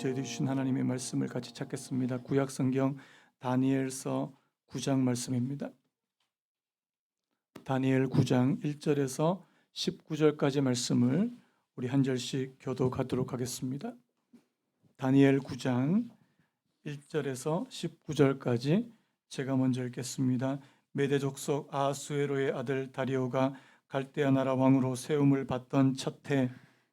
저희들이 주신 하나님의 말씀을 같이 찾겠습니다. 구약성경 다니엘서 9장 말씀입니다. 다니엘 9장 1절에서 19절까지 말씀을 우리 한 절씩 교독하도록 하겠습니다. 다니엘 9장 1절에서 19절까지 제가 먼저 읽겠습니다. 메대 족속 아하수에로의 아들 다리오가 갈대아 나라 왕으로 세움을 받던 첫 해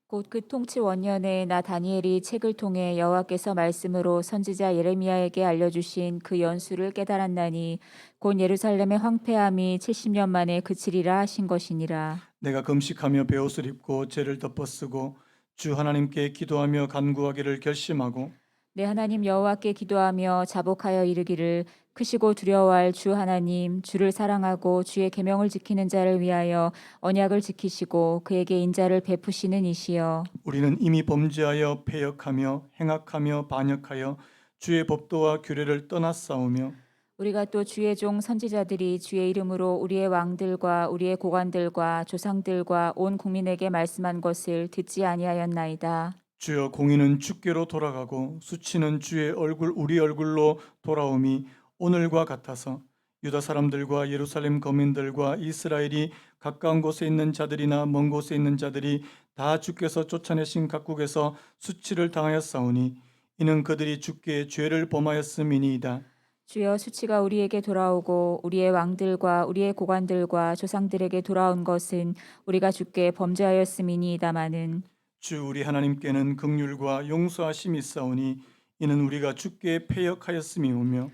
곧 그 통치 원년에 나 다니엘이 책을 통해 여호와께서 말씀으로 선지자 예레미야에게 알려주신 그 연수를 깨달았나니 곧 예루살렘의 황폐함이 70년 만에 그치리라 하신 것이니라. 내가 금식하며 베옷을 입고 죄를 덮어쓰고 주 하나님께 기도하며 간구하기를 결심하고 내 하나님 여호와께 기도하며 자복하여 이르기를 크시고 두려워할 주 하나님 주를 사랑하고 주의 계명을 지키는 자를 위하여 언약을 지키시고 그에게 인자를 베푸시는 이시여. 우리는 이미 범죄하여 패역하며 행악하며 반역하여 주의 법도와 규례를 떠났사오며 우리가 또 주의 종 선지자들이 주의 이름으로 우리의 왕들과 우리의 고관들과 조상들과 온 국민에게 말씀한 것을 듣지 아니하였나이다. 주여 공의는 주께로 돌아가고 수치는 주의 얼굴 우리 얼굴로 돌아옴이 오늘과 같아서 유다 사람들과 예루살렘 거민들과 이스라엘이 가까운 곳에 있는 자들이나 먼 곳에 있는 자들이 다 주께서 쫓아내신 각국에서 수치를 당하였사오니 이는 그들이 주께 죄를 범하였음이니이다. 주여 수치가 우리에게 돌아오고 우리의 왕들과 우리의 고관들과 조상들에게 돌아온 것은 우리가 주께 범죄하였음이니이다마는 주 우리 하나님께는 긍휼과 용서하심이 있사오니 이는 우리가 주께 패역하였음이오며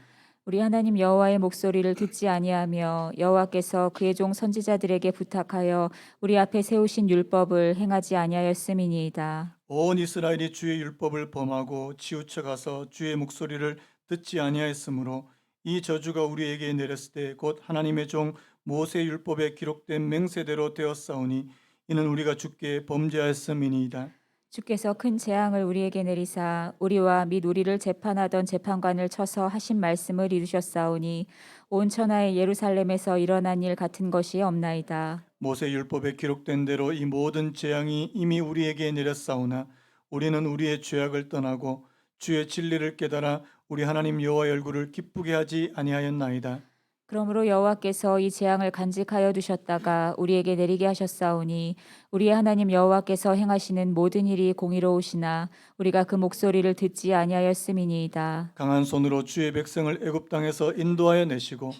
우리 하나님 여호와의 목소리를 듣지 아니하며 여호와께서 그의 종 선지자들에게 부탁하여 우리 앞에 세우신 율법을 행하지 아니하였음이니이다. 온 이스라엘이 주의 율법을 범하고 치우쳐 가서 주의 목소리를 듣지 아니하였으므로 이 저주가 우리에게 내렸을 때 곧 하나님의 종 모세 율법에 기록된 맹세대로 되었사오니 이는 우리가 주께 범죄하였음이니이다. 주께서 큰 재앙을 우리에게 내리사 우리와 및 우리를 재판하던 재판관을 쳐서 하신 말씀을 이루셨사오니 온 천하의 예루살렘에서 일어난 일 같은 것이 없나이다. 모세 율법에 기록된 대로 이 모든 재앙이 이미 우리에게 내렸사오나 우리는 우리의 죄악을 떠나고 주의 진리를 깨달아 우리 하나님 여호와의 얼굴을 기쁘게 하지 아니하였나이다. 그러므로 여호와께서 이 재앙을 간직하여 두셨다가 우리에게 내리게 하셨사오니 우리의 하나님 여호와께서 행하시는 모든 일이 공의로우시나 우리가 그 목소리를 듣지 아니하였음이니이다. 강한 손으로 주의 백성을 애굽 땅에서 인도하여 내시고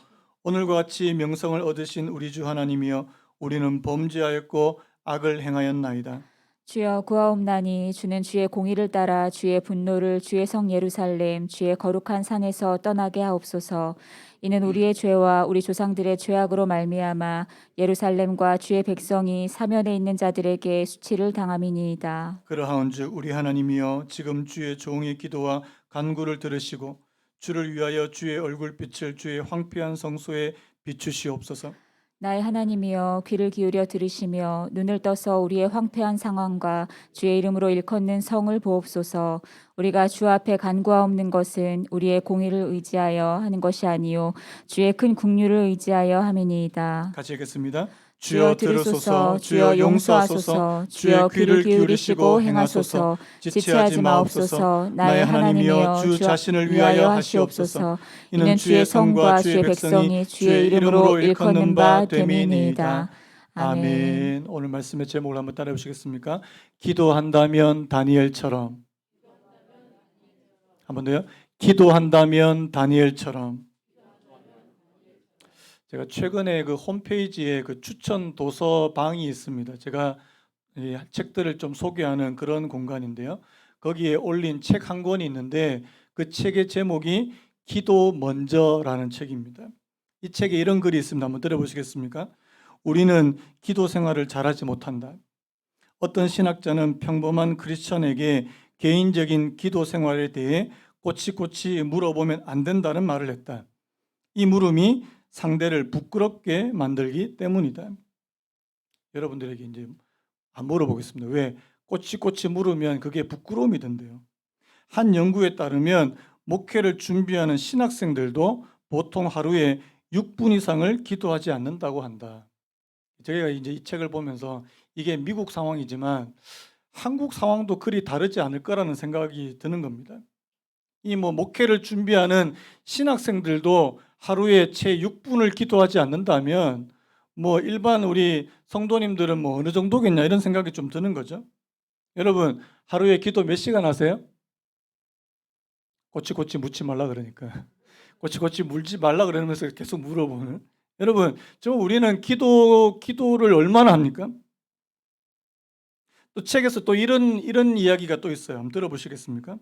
오늘과 같이 명성을 얻으신 우리 주 하나님이여 우리는 범죄하였고 악을 행하였나이다. 주여 구하옵나니 주는 주의 공의를 따라 주의 분노를 주의 성 예루살렘 주의 거룩한 산에서 떠나게 하옵소서. 이는 우리의 죄와 우리 조상들의 죄악으로 말미암아 예루살렘과 주의 백성이 사면에 있는 자들에게 수치를 당함이니이다. 그러하온즉 우리 하나님이여 지금 주의 종의 기도와 간구를 들으시고 주를 위하여 주의 얼굴빛을 주의 황폐한 성소에 비추시옵소서. 나의 하나님이여 귀를 기울여 들으시며 눈을 떠서 우리의 황폐한 상황과 주의 이름으로 일컫는 성을 보옵소서. 우리가 주 앞에 간구하옵는 것은 우리의 공의를 의지하여 하는 것이 아니요 주의 큰 긍휼을 의지하여 함이니이다. 같이 읽겠습니다. 주여 들으소서, 주여 용서하소서, 주여 귀를 기울이시고 행하소서. 지체하지 마옵소서. 나의 하나님이여 주 자신을 위하여 하시옵소서. 이는 주의 성과 주의 백성이 주의 이름으로 일컫는 바 됨이니이다. 아멘. 오늘 말씀의 제목을 한번 따라해 보시겠습니까? 기도한다면 다니엘처럼. 한번 더요. 기도한다면 다니엘처럼. 제가 최근에 그 홈페이지에 그 추천 도서방이 있습니다. 제가 이 책들을 좀 소개하는 그런 공간인데요. 거기에 올린 책 한 권이 있는데 그 책의 제목이 기도 먼저라는 책입니다. 이 책에 이런 글이 있습니다. 한번 들어보시겠습니까? 우리는 기도 생활을 잘하지 못한다. 어떤 신학자는 평범한 크리스천에게 개인적인 기도 생활에 대해 꼬치꼬치 물어보면 안 된다는 말을 했다. 이 물음이 상대를 부끄럽게 만들기 때문이다. 여러분들에게 이제 안 물어보겠습니다. 왜? 꼬치꼬치 물으면 그게 부끄러움이 된대요. 한 연구에 따르면 목회를 준비하는 신학생들도 보통 하루에 6분 이상을 기도하지 않는다고 한다. 제가 이제 이 책을 보면서 이게 미국 상황이지만 한국 상황도 그리 다르지 않을 거라는 생각이 드는 겁니다. 이 목회를 준비하는 신학생들도 하루에 채 6분을 기도하지 않는다면 일반 우리 성도님들은 어느 정도겠냐 이런 생각이 좀 드는 거죠. 여러분, 하루에 기도 몇 시간 하세요? 꼬치꼬치 묻지 말라 그러니까. 꼬치꼬치 물지 말라 그러면서 계속 물어보는. 여러분, 우리는 기도를 얼마나 합니까? 또 책에서 또 이런 이야기가 또 있어요. 한번 들어보시겠습니까?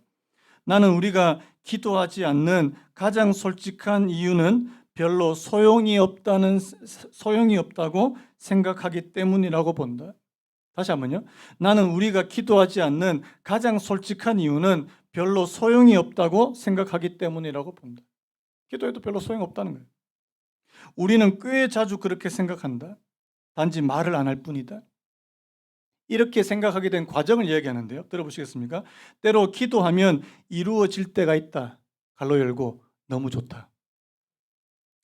나는 우리가 기도하지 않는 가장 솔직한 이유는 별로 소용이 없다고 생각하기 때문이라고 본다. 다시 한번요. 나는 우리가 기도하지 않는 가장 솔직한 이유는 별로 소용이 없다고 생각하기 때문이라고 본다. 기도해도 별로 소용 없다는 거예요. 우리는 꽤 자주 그렇게 생각한다. 단지 말을 안 할 뿐이다. 이렇게 생각하게 된 과정을 이야기하는데요. 들어보시겠습니까? 때로 기도하면 이루어질 때가 있다. 갈로 열고 너무 좋다.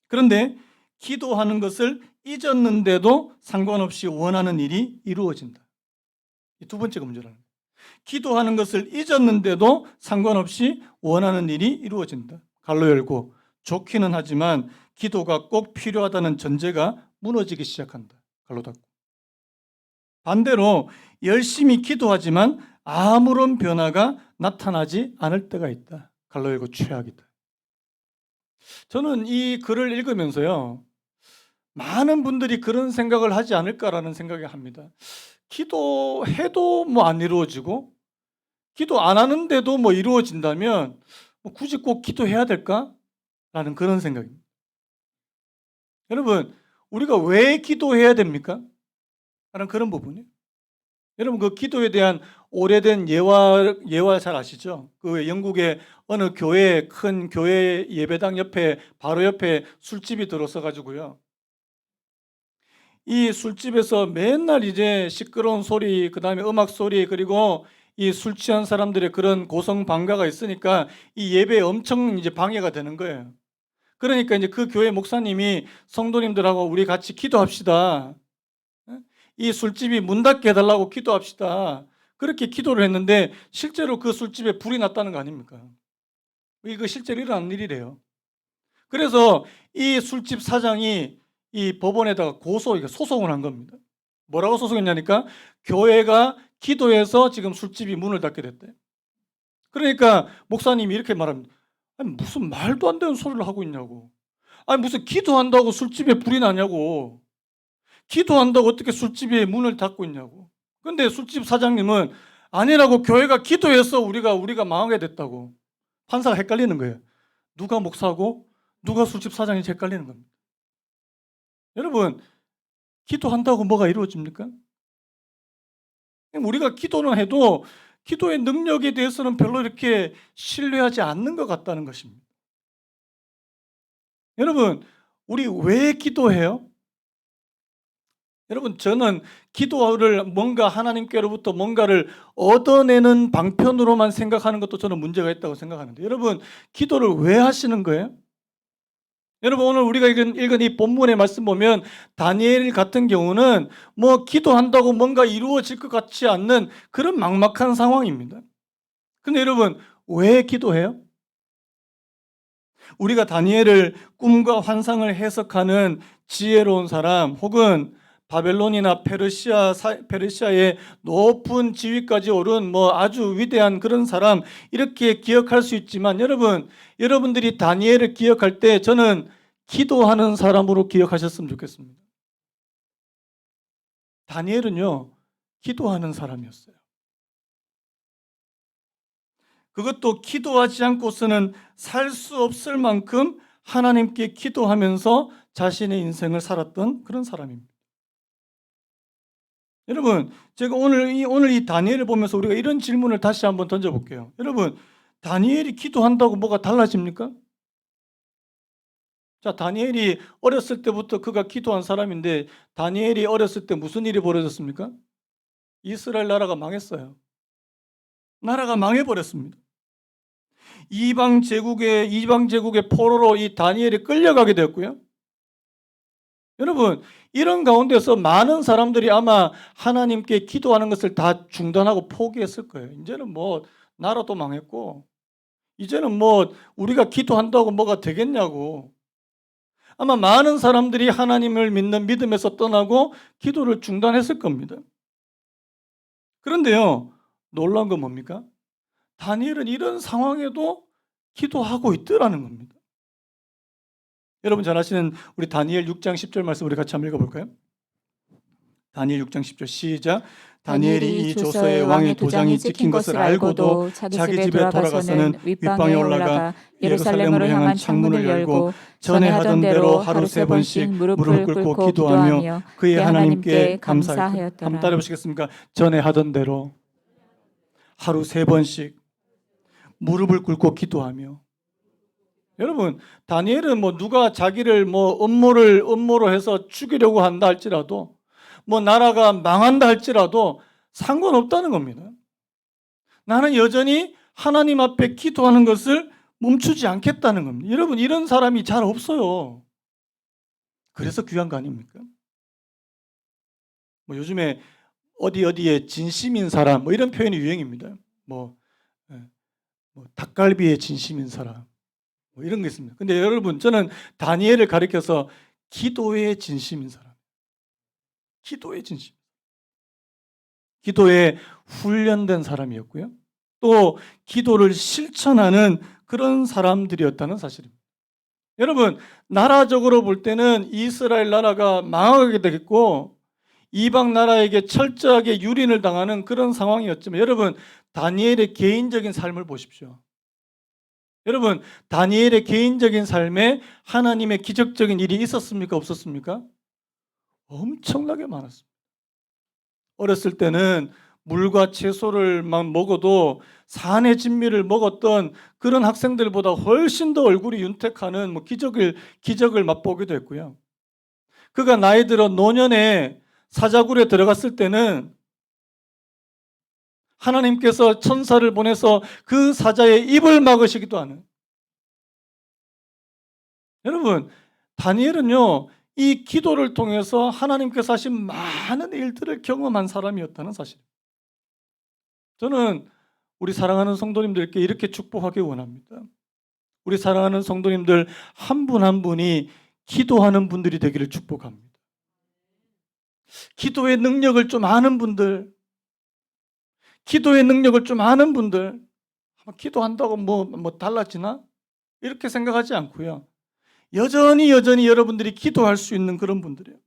그런데 기도하는 것을 잊었는데도 상관없이 원하는 일이 이루어진다. 이 두 번째가 문제라는 거예요. 기도하는 것을 잊었는데도 상관없이 원하는 일이 이루어진다. 갈로 열고 좋기는 하지만 기도가 꼭 필요하다는 전제가 무너지기 시작한다. 갈로 닫고. 반대로 열심히 기도하지만 아무런 변화가 나타나지 않을 때가 있다. 갈로 열고 최악이다. 저는 이 글을 읽으면서요, 많은 분들이 그런 생각을 하지 않을까라는 생각을 합니다. 기도해도 안 이루어지고 기도 안 하는데도 이루어진다면 굳이 꼭 기도해야 될까? 라는 그런 생각입니다. 여러분, 우리가 왜 기도해야 됩니까? 라는 그런 부분이에요. 여러분, 그 기도에 대한 오래된 예화 잘 아시죠? 그 영국의 어느 큰 교회 예배당 옆에 바로 옆에 술집이 들어서 가지고요. 이 술집에서 맨날 이제 시끄러운 소리, 그다음에 음악 소리, 그리고 이 술 취한 사람들의 그런 고성방가가 있으니까 이 예배에 엄청 이제 방해가 되는 거예요. 그러니까 이제 그 교회 목사님이 성도님들하고 우리 같이 기도합시다. 이 술집이 문 닫게 해달라고 기도합시다. 그렇게 기도를 했는데 실제로 그 술집에 불이 났다는 거 아닙니까? 이거 실제로 일어난 일이래요. 그래서 이 술집 사장이 이 법원에다가 소송을 한 겁니다. 뭐라고 소송했냐니까 교회가 기도해서 지금 술집이 문을 닫게 됐대. 그러니까 목사님이 이렇게 말합니다. 아니, 무슨 말도 안 되는 소리를 하고 있냐고. 아니, 무슨 기도한다고 술집에 불이 나냐고. 기도한다고 어떻게 술집에 문을 닫고 있냐고. 근데 술집 사장님은 아니라고, 교회가 기도해서 우리가 망하게 됐다고. 판사가 헷갈리는 거예요. 누가 목사고 누가 술집 사장인지 헷갈리는 겁니다. 여러분, 기도한다고 뭐가 이루어집니까? 우리가 기도는 해도 기도의 능력에 대해서는 별로 이렇게 신뢰하지 않는 것 같다는 것입니다. 여러분, 우리 왜 기도해요? 여러분, 저는 기도를 하나님께로부터 뭔가를 얻어내는 방편으로만 생각하는 것도 저는 문제가 있다고 생각하는데, 여러분, 기도를 왜 하시는 거예요? 여러분, 오늘 우리가 읽은 이 본문의 말씀 보면 다니엘 같은 경우는 기도한다고 뭔가 이루어질 것 같지 않는 그런 막막한 상황입니다. 근데 여러분, 왜 기도해요? 우리가 다니엘을 꿈과 환상을 해석하는 지혜로운 사람, 혹은 바벨론이나 페르시아의 높은 지위까지 오른 아주 위대한 그런 사람, 이렇게 기억할 수 있지만, 여러분들이 다니엘을 기억할 때 저는 기도하는 사람으로 기억하셨으면 좋겠습니다. 다니엘은요, 기도하는 사람이었어요. 그것도 기도하지 않고서는 살 수 없을 만큼 하나님께 기도하면서 자신의 인생을 살았던 그런 사람입니다. 여러분, 제가 오늘 이 다니엘을 보면서 우리가 이런 질문을 다시 한번 던져볼게요. 여러분, 다니엘이 기도한다고 뭐가 달라집니까? 자, 다니엘이 어렸을 때부터 그가 기도한 사람인데, 다니엘이 어렸을 때 무슨 일이 벌어졌습니까? 이스라엘 나라가 망했어요. 나라가 망해버렸습니다. 이방 제국의 포로로 이 다니엘이 끌려가게 되었고요. 여러분, 이런 가운데서 많은 사람들이 아마 하나님께 기도하는 것을 다 중단하고 포기했을 거예요. 이제는 뭐 나라도 망했고 이제는 뭐 우리가 기도한다고 뭐가 되겠냐고. 아마 많은 사람들이 하나님을 믿는 믿음에서 떠나고 기도를 중단했을 겁니다. 그런데요, 놀라운 건 뭡니까? 다니엘은 이런 상황에도 기도하고 있더라는 겁니다. 여러분 잘 아시는 우리 다니엘 6장 10절 말씀 우리 같이 한번 읽어볼까요? 다니엘 6장 10절 시작. 다니엘이 이 조서에 왕의 도장이 찍힌 것을 알고도 자기 집에 돌아가서는 윗방에 올라가 예루살렘으로 향한 창문을 열고 전에 하던 대로 하루 3번씩 무릎을 꿇고 기도하며 그의 하나님께 감사하였더라. 한번 따라 보시겠습니까? 전에 하던 대로 하루 3번씩 무릎을 꿇고 기도하며. 여러분, 다니엘은 뭐 누가 자기를 뭐 음모로 해서 죽이려고 한다 할지라도 뭐 나라가 망한다 할지라도 상관없다는 겁니다. 나는 여전히 하나님 앞에 기도하는 것을 멈추지 않겠다는 겁니다. 여러분, 이런 사람이 잘 없어요. 그래서 귀한 거 아닙니까? 뭐 요즘에 어디에 진심인 사람 뭐 이런 표현이 유행입니다. 뭐 닭갈비에 진심인 사람 뭐 이런 게 있습니다. 근데 여러분, 저는 다니엘을 가리켜서 기도에 진심인 사람, 기도에 진심, 기도에 훈련된 사람이었고요. 또 기도를 실천하는 그런 사람들이었다는 사실입니다. 여러분, 나라적으로 볼 때는 이스라엘 나라가 망하게 되겠고 이방 나라에게 철저하게 유린을 당하는 그런 상황이었지만, 여러분, 다니엘의 개인적인 삶을 보십시오. 여러분, 다니엘의 개인적인 삶에 하나님의 기적적인 일이 있었습니까? 없었습니까? 엄청나게 많았습니다. 어렸을 때는 물과 채소를만 먹어도 산의 진미를 먹었던 그런 학생들보다 훨씬 더 얼굴이 윤택하는 뭐 기적을 맛보기도 했고요. 그가 나이 들어 노년에 사자굴에 들어갔을 때는 하나님께서 천사를 보내서 그 사자의 입을 막으시기도 하는. 여러분, 다니엘은요, 이 기도를 통해서 하나님께서 하신 많은 일들을 경험한 사람이었다는 사실. 저는 우리 사랑하는 성도님들께 이렇게 축복하기 원합니다. 우리 사랑하는 성도님들 한 분 한 분이 기도하는 분들이 되기를 축복합니다. 기도의 능력을 좀 아는 분들, 기도의 능력을 좀 아는 분들, 기도한다고 뭐 달라지나? 이렇게 생각하지 않고요. 여전히 여러분들이 기도할 수 있는 그런 분들이에요.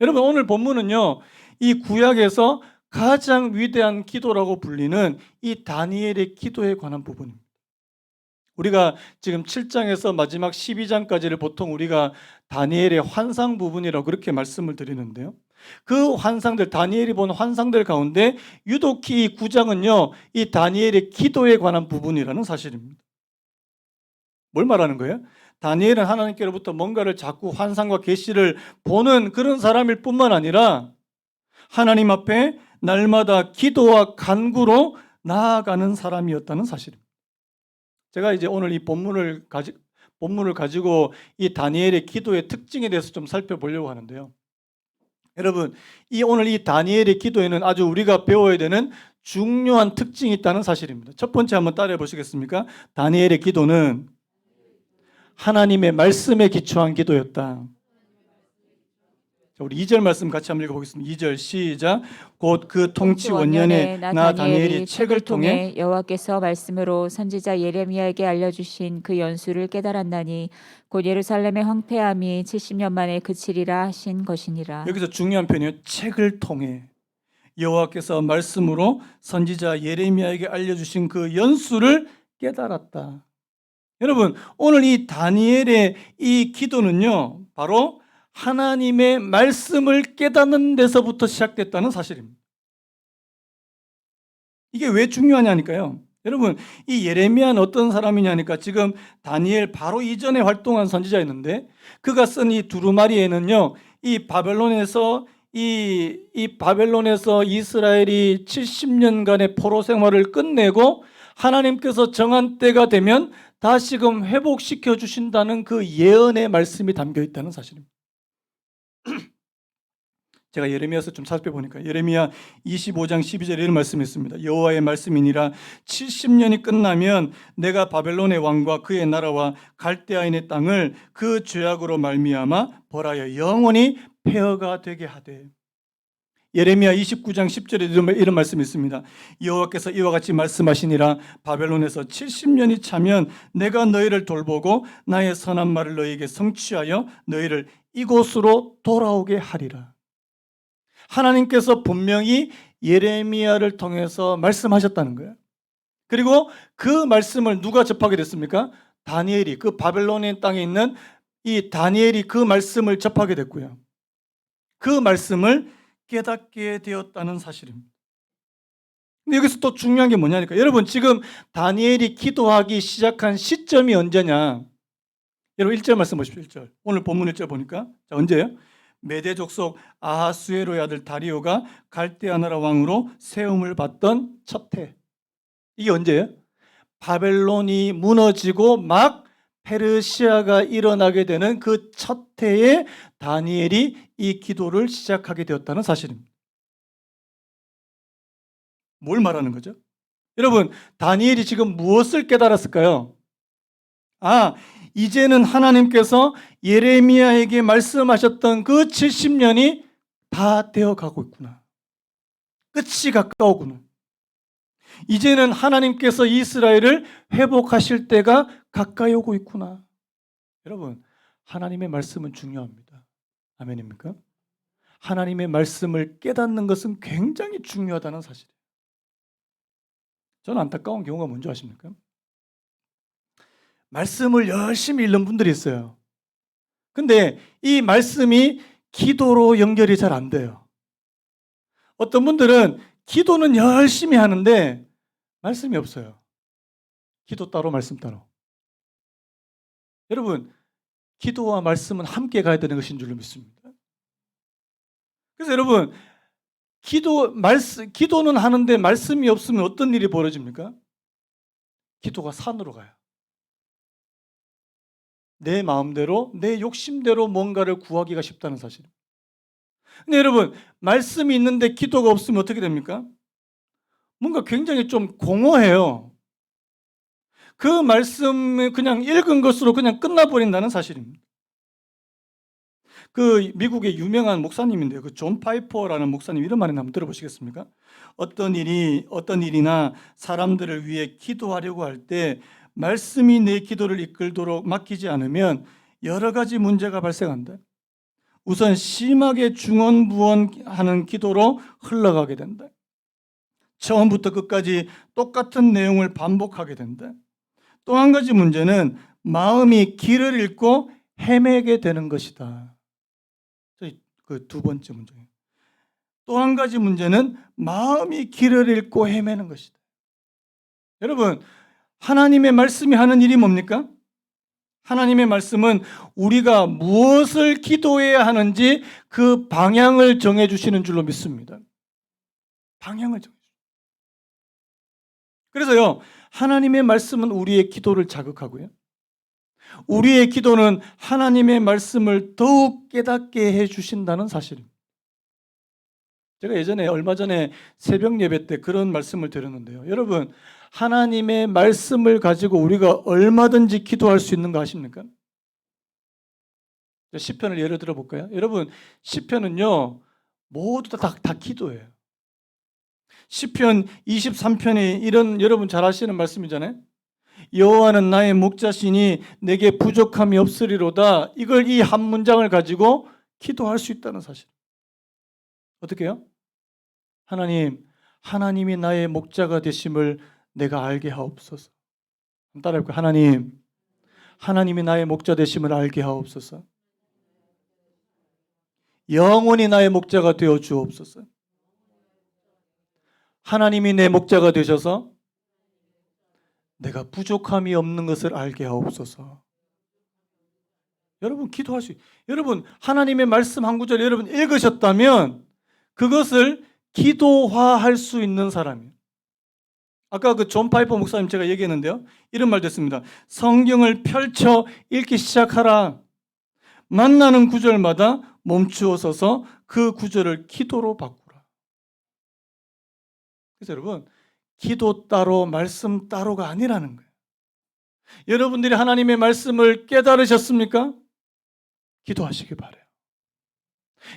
여러분, 오늘 본문은요, 이 구약에서 가장 위대한 기도라고 불리는 이 다니엘의 기도에 관한 부분입니다. 우리가 지금 7장에서 마지막 12장까지를 보통 우리가 다니엘의 환상 부분이라고 그렇게 말씀을 드리는데요. 그 환상들, 다니엘이 본 환상들 가운데 유독히 이 9장은요, 이 다니엘의 기도에 관한 부분이라는 사실입니다. 뭘 말하는 거예요? 다니엘은 하나님께로부터 뭔가를 자꾸 환상과 계시를 보는 그런 사람일 뿐만 아니라 하나님 앞에 날마다 기도와 간구로 나아가는 사람이었다는 사실입니다. 제가 이제 오늘 이 본문을 가지고 이 다니엘의 기도의 특징에 대해서 좀 살펴보려고 하는데요. 여러분, 오늘 이 다니엘의 기도에는 아주 우리가 배워야 되는 중요한 특징이 있다는 사실입니다. 첫 번째 한번 따라해 보시겠습니까? 다니엘의 기도는 하나님의 말씀에 기초한 기도였다. 자, 우리 2절 말씀 같이 한번 읽어보겠습니다. 2절 시작. 곧 그 통치 원년에 나 다니엘이 책을 통해 여호와께서 말씀으로 선지자 예레미야에게 알려주신 그 연수를 깨달았나니 곧 예루살렘의 황폐함이 70년 만에 그치리라 하신 것이니라. 여기서 중요한 표현이에요. 책을 통해 여호와께서 말씀으로 선지자 예레미야에게 알려주신 그 연수를 깨달았다. 여러분, 오늘 이 다니엘의 이 기도는요, 바로 하나님의 말씀을 깨닫는 데서부터 시작됐다는 사실입니다. 이게 왜 중요하냐니까요. 여러분, 이 예레미야는 어떤 사람이냐니까 지금 다니엘 바로 이전에 활동한 선지자였는데 그가 쓴 이 두루마리에는요, 이 바벨론에서 이스라엘이 70년간의 포로 생활을 끝내고 하나님께서 정한 때가 되면 다시금 회복시켜 주신다는 그 예언의 말씀이 담겨 있다는 사실입니다. 제가 예레미야서 좀 살펴보니까 예레미야 25장 12절에 이런 말씀이 있습니다. 여호와의 말씀이니라 70년이 끝나면 내가 바벨론의 왕과 그의 나라와 갈대아인의 땅을 그 죄악으로 말미암아 벌하여 영원히 폐허가 되게 하되. 예레미야 29장 10절에 이런 말씀이 있습니다. 여호와께서 이와 같이 말씀하시니라 바벨론에서 70년이 차면 내가 너희를 돌보고 나의 선한 말을 너희에게 성취하여 너희를 이곳으로 돌아오게 하리라. 하나님께서 분명히 예레미야를 통해서 말씀하셨다는 거예요. 그리고 그 말씀을 누가 접하게 됐습니까? 다니엘이, 그 바벨론의 땅에 있는 이 다니엘이 그 말씀을 접하게 됐고요. 그 말씀을 깨닫게 되었다는 사실입니다. 근데 여기서 또 중요한 게 뭐냐니까, 여러분 지금 다니엘이 기도하기 시작한 시점이 언제냐? 여러분 1절 말씀 보십시오. 1절. 오늘 본문 1절 보니까 자, 언제예요? 메대 족속 아하수에로의 아들 다리오가 갈대아 나라 왕으로 세움을 받던 첫 해. 이게 언제예요? 바벨론이 무너지고 막 페르시아가 일어나게 되는 그 첫 해에 다니엘이 이 기도를 시작하게 되었다는 사실입니다. 뭘 말하는 거죠? 여러분, 다니엘이 지금 무엇을 깨달았을까요? 이제는 하나님께서 예레미야에게 말씀하셨던 그 70년이 다 되어 가고 있구나. 끝이 가까우구나. 이제는 하나님께서 이스라엘을 회복하실 때가 가까이 오고 있구나. 여러분, 하나님의 말씀은 중요합니다. 아멘입니까? 하나님의 말씀을 깨닫는 것은 굉장히 중요하다는 사실이에요. 저는 안타까운 경우가 뭔지 아십니까? 말씀을 열심히 읽는 분들이 있어요. 근데 이 말씀이 기도로 연결이 잘 안 돼요. 어떤 분들은 기도는 열심히 하는데 말씀이 없어요. 기도 따로 말씀 따로. 여러분, 기도와 말씀은 함께 가야 되는 것인 줄로 믿습니다. 그래서 여러분, 기도는 하는데 말씀이 없으면 어떤 일이 벌어집니까? 기도가 산으로 가요. 내 마음대로, 내 욕심대로 뭔가를 구하기가 쉽다는 사실입니다. 근데 여러분, 말씀이 있는데 기도가 없으면 어떻게 됩니까? 뭔가 굉장히 좀 공허해요. 그 말씀을 그냥 읽은 것으로 그냥 끝나버린다는 사실입니다. 그 미국의 유명한 목사님인데요. 그 존 파이퍼라는 목사님 이런 말을 한번 들어보시겠습니까? 어떤 일이나 사람들을 위해 기도하려고 할 때 말씀이 내 기도를 이끌도록 맡기지 않으면 여러 가지 문제가 발생한다. 우선 심하게 중언부언하는 기도로 흘러가게 된다. 처음부터 끝까지 똑같은 내용을 반복하게 된다. 또 한 가지 문제는 마음이 길을 잃고 헤매게 되는 것이다. 그 두 번째 문제예요. 또 한 가지 문제는 마음이 길을 잃고 헤매는 것이다. 여러분, 하나님의 말씀이 하는 일이 뭡니까? 하나님의 말씀은 우리가 무엇을 기도해야 하는지 그 방향을 정해주시는 줄로 믿습니다. 방향을 정해주시죠. 그래서요, 하나님의 말씀은 우리의 기도를 자극하고요. 우리의 기도는 하나님의 말씀을 더욱 깨닫게 해주신다는 사실입니다. 제가 얼마 전에 새벽 예배 때 그런 말씀을 드렸는데요. 여러분, 하나님의 말씀을 가지고 우리가 얼마든지 기도할 수 있는 거 아십니까? 시편을 예를 들어 볼까요? 여러분, 시편은요 모두 다 기도예요. 시편 23편에 이런, 여러분 잘 아시는 말씀이잖아요. 여호와는 나의 목자시니 내게 부족함이 없으리로다. 이걸 이 한 문장을 가지고 기도할 수 있다는 사실. 어떻게 해요? 하나님이 나의 목자가 되심을 내가 알게 하옵소서. 따라해볼까요? 하나님이 나의 목자 되심을 알게 하옵소서. 영원히 나의 목자가 되어 주옵소서. 하나님이 내 목자가 되셔서 내가 부족함이 없는 것을 알게 하옵소서. 여러분 기도할 수, 여러분 하나님의 말씀 한 구절 여러분 읽으셨다면 그것을 기도화할 수 있는 사람이에요. 아까 그 존 파이퍼 목사님 제가 얘기했는데요. 이런 말 됐습니다. 성경을 펼쳐 읽기 시작하라. 만나는 구절마다 멈추어서서 그 구절을 기도로 바꾸라. 그래서 여러분, 기도 따로 말씀 따로가 아니라는 거예요. 여러분들이 하나님의 말씀을 깨달으셨습니까? 기도하시기 바라요.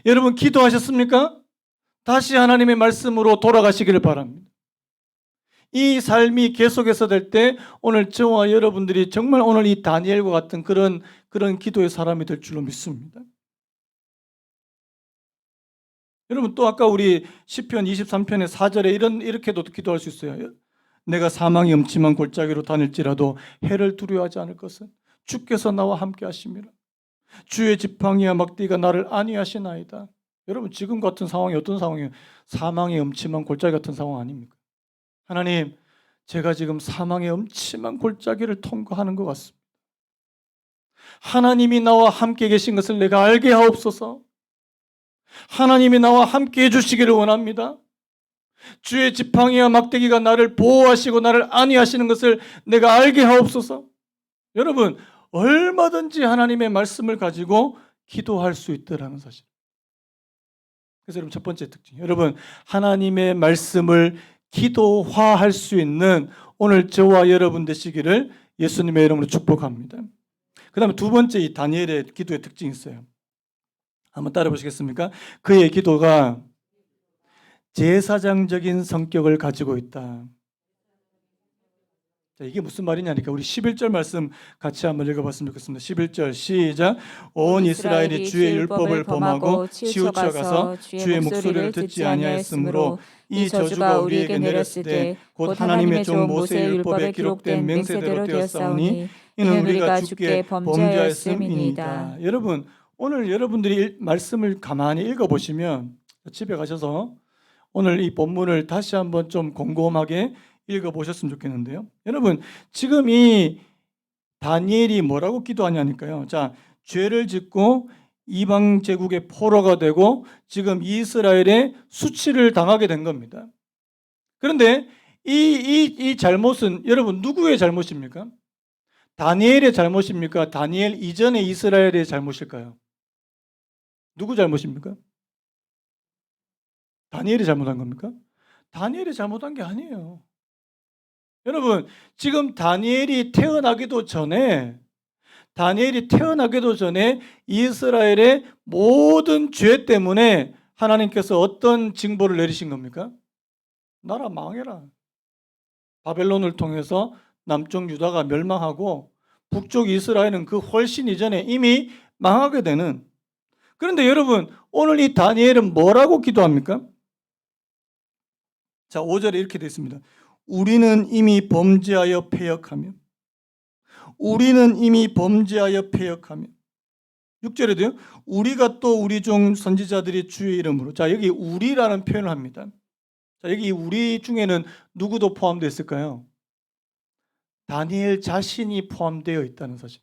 여러분 기도하셨습니까? 다시 하나님의 말씀으로 돌아가시기를 바랍니다. 이 삶이 계속해서 될 때 오늘 저와 여러분들이 정말 오늘 이 다니엘과 같은 그런 기도의 사람이 될 줄로 믿습니다. 여러분 또 아까 우리 시편 23편의 4절에 이렇게도 기도할 수 있어요. 내가 사망의 음침한 골짜기로 다닐지라도 해를 두려워하지 않을 것은 주께서 나와 함께 하심이라. 주의 지팡이와 막대기가 나를 안위하시나이다. 여러분 지금 같은 상황이 어떤 상황이에요? 사망의 음침한 골짜기 같은 상황 아닙니까? 하나님, 제가 지금 사망의 음침한 골짜기를 통과하는 것 같습니다. 하나님이 나와 함께 계신 것을 내가 알게 하옵소서. 하나님이 나와 함께 해주시기를 원합니다. 주의 지팡이와 막대기가 나를 보호하시고 나를 안위하시는 것을 내가 알게 하옵소서. 여러분 얼마든지 하나님의 말씀을 가지고 기도할 수 있다라는 사실. 그래서 여러분 첫 번째 특징, 여러분 하나님의 말씀을 기도화할 수 있는 오늘 저와 여러분 되시기를 예수님의 이름으로 축복합니다. 그 다음에 두 번째 이 다니엘의 기도의 특징이 있어요. 한번 따라 보시겠습니까? 그의 기도가 제사장적인 성격을 가지고 있다. 자, 이게 무슨 말이냐니까 우리 11절 말씀 같이 한번 읽어봤으면 좋겠습니다. 11절 시작. 온 이스라엘이 주의 율법을 범하고 치우쳐가서 주의 목소리를 듣지 아니하였으므로 이 저주가 우리에게 내렸을 때 곧 하나님의 종 모세의 율법에 기록된 맹세대로 되었사오니 이는 우리가 주께 범죄하였음이니이다. 여러분 오늘 여러분들이 말씀을 가만히 읽어보시면 집에 가셔서 오늘 이 본문을 다시 한번 좀 곰곰하게 읽어보셨으면 좋겠는데요. 여러분 지금 이 다니엘이 뭐라고 기도하냐니까요. 자, 죄를 짓고 이방 제국의 포로가 되고 지금 이스라엘의 수치를 당하게 된 겁니다. 그런데 이 잘못은 여러분 누구의 잘못입니까? 다니엘의 잘못입니까? 다니엘 이전의 이스라엘의 잘못일까요? 누구 잘못입니까? 다니엘이 잘못한 겁니까? 다니엘이 잘못한 게 아니에요. 여러분 지금 다니엘이 태어나기도 전에 이스라엘의 모든 죄 때문에 하나님께서 어떤 징벌을 내리신 겁니까? 나라 망해라. 바벨론을 통해서 남쪽 유다가 멸망하고 북쪽 이스라엘은 그 훨씬 이전에 이미 망하게 되는. 그런데 여러분 오늘 이 다니엘은 뭐라고 기도합니까? 자, 5절에 이렇게 되어 있습니다. 우리는 이미 범죄하여 패역하며 6절에도요. 우리가 또 우리 종 선지자들이 주의 이름으로. 자, 여기 우리라는 표현을 합니다. 자, 여기 우리 중에는 누구도 포함되어 있을까요? 다니엘 자신이 포함되어 있다는 사실.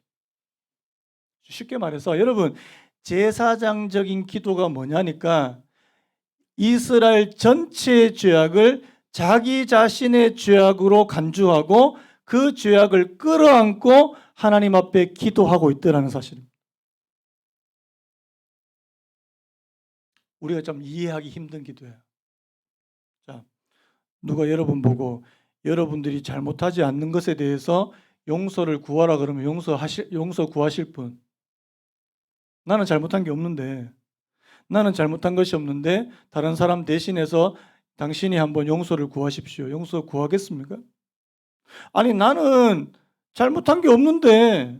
쉽게 말해서 여러분 제사장적인 기도가 뭐냐니까 이스라엘 전체의 죄악을 자기 자신의 죄악으로 간주하고 그 죄악을 끌어안고 하나님 앞에 기도하고 있다는 사실입니다. 우리가 좀 이해하기 힘든 기도예요. 자, 누가 여러분 보고 여러분들이 잘못하지 않는 것에 대해서 용서를 구하라 그러면 용서 구하실 분? 나는 잘못한 게 없는데, 나는 잘못한 것이 없는데 다른 사람 대신해서 당신이 한번 용서를 구하십시오. 용서 구하겠습니까? 아니 나는 잘못한 게 없는데.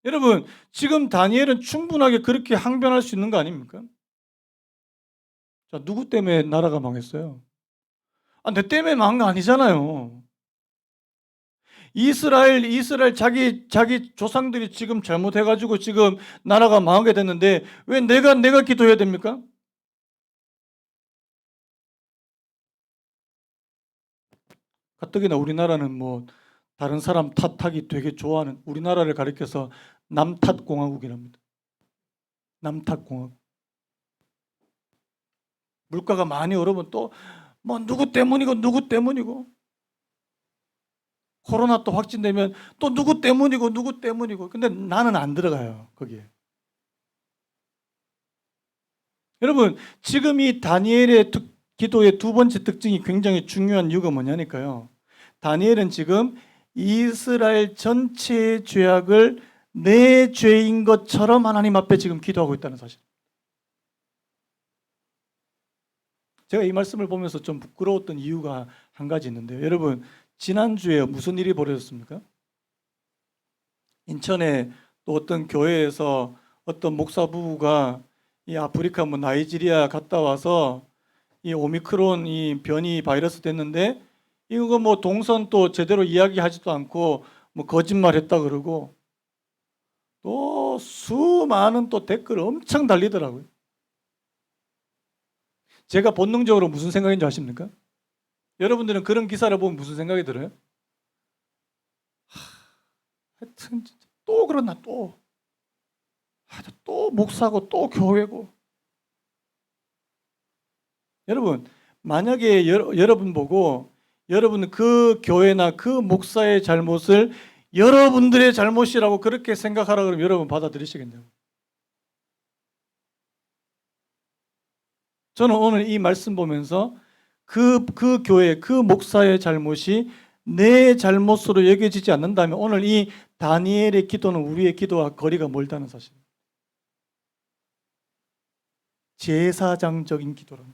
여러분 지금 다니엘은 충분하게 그렇게 항변할 수 있는 거 아닙니까? 자, 누구 때문에 나라가 망했어요? 내 때문에 망한 거 아니잖아요. 이스라엘 자기 조상들이 지금 잘못해가지고 지금 나라가 망하게 됐는데 왜 내가 기도해야 됩니까? 가뜩이나 우리나라는 뭐 다른 사람 탓하기 되게 좋아하는, 우리나라를 가리켜서 남탓공화국이랍니다. 남탓공화국. 물가가 많이 오르면 또 뭐 누구 때문이고 코로나 또 확진되면 또 누구 때문이고 누구 때문이고. 근데 나는 안 들어가요, 거기에. 여러분, 지금 이 다니엘의 기도의 두 번째 특징이 굉장히 중요한 이유가 뭐냐니까요. 다니엘은 지금 이스라엘 전체의 죄악을 내 죄인 것처럼 하나님 앞에 지금 기도하고 있다는 사실. 제가 이 말씀을 보면서 좀 부끄러웠던 이유가 한 가지 있는데요. 여러분, 지난주에 무슨 일이 벌어졌습니까? 인천에 또 어떤 교회에서 어떤 목사 부부가 이 아프리카 뭐 나이지리아 갔다 와서 이 오미크론 이 변이 바이러스 됐는데 이거 뭐 동선 또 제대로 이야기하지도 않고 뭐 거짓말했다 그러고 또 수많은 또 댓글 엄청 달리더라고요. 제가 본능적으로 무슨 생각인지 아십니까? 여러분들은 그런 기사를 보면 무슨 생각이 들어요? 하여튼 진짜 또 그러나 또 목사고 또 교회고. 여러분, 만약에 여러분 보고 여러분 그 교회나 그 목사의 잘못을 여러분들의 잘못이라고 그렇게 생각하라 그러면 여러분 받아들이시겠냐고. 저는 오늘 이 말씀 보면서 그 교회, 그 목사의 잘못이 내 잘못으로 여겨지지 않는다면 오늘 이 다니엘의 기도는 우리의 기도와 거리가 멀다는 사실. 제사장적인 기도라는.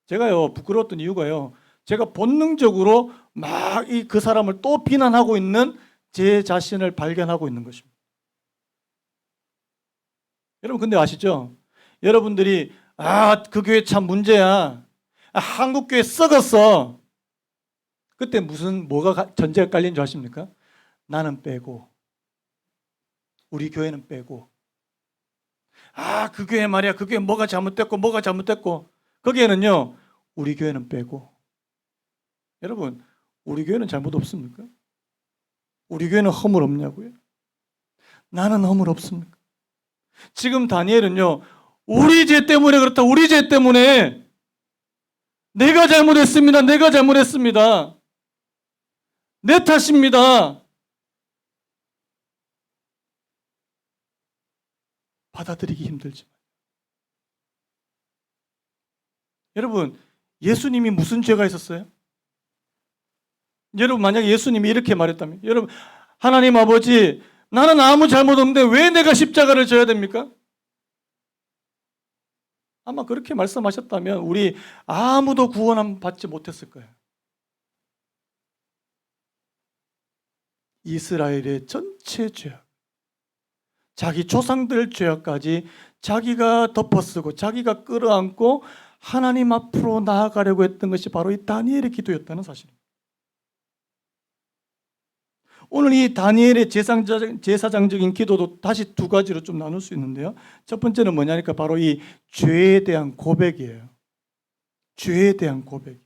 제가요 부끄러웠던 이유가요. 제가 본능적으로 막 그 사람을 또 비난하고 있는 제 자신을 발견하고 있는 것입니다. 여러분 근데 아시죠? 여러분들이 그 교회 참 문제야. 한국 교회 썩었어. 그때 뭐가 전제가 깔린 줄 아십니까? 나는 빼고 우리 교회는 빼고 그 교회 말이야. 그 교회 뭐가 잘못됐고 거기에는요 우리 교회는 빼고. 여러분 우리 교회는 잘못 없습니까? 우리 교회는 허물 없냐고요? 나는 허물 없습니까? 지금 다니엘은요 우리 죄 때문에 그렇다. 우리 죄 때문에 내가 잘못했습니다. 내 탓입니다. 받아들이기 힘들지만. 여러분 예수님이 무슨 죄가 있었어요? 여러분 만약에 예수님이 이렇게 말했다면 여러분 하나님 아버지 나는 아무 잘못 없는데 왜 내가 십자가를 져야 됩니까? 아마 그렇게 말씀하셨다면 우리 아무도 구원 받지 못했을 거예요. 이스라엘의 전체 죄악, 자기 조상들 죄악까지 자기가 덮어쓰고 자기가 끌어안고 하나님 앞으로 나아가려고 했던 것이 바로 이 다니엘의 기도였다는 사실입니다. 오늘 이 다니엘의 제사장적인 기도도 다시 두 가지로 좀 나눌 수 있는데요. 첫 번째는 뭐냐니까 바로 이 죄에 대한 고백이에요. 죄에 대한 고백.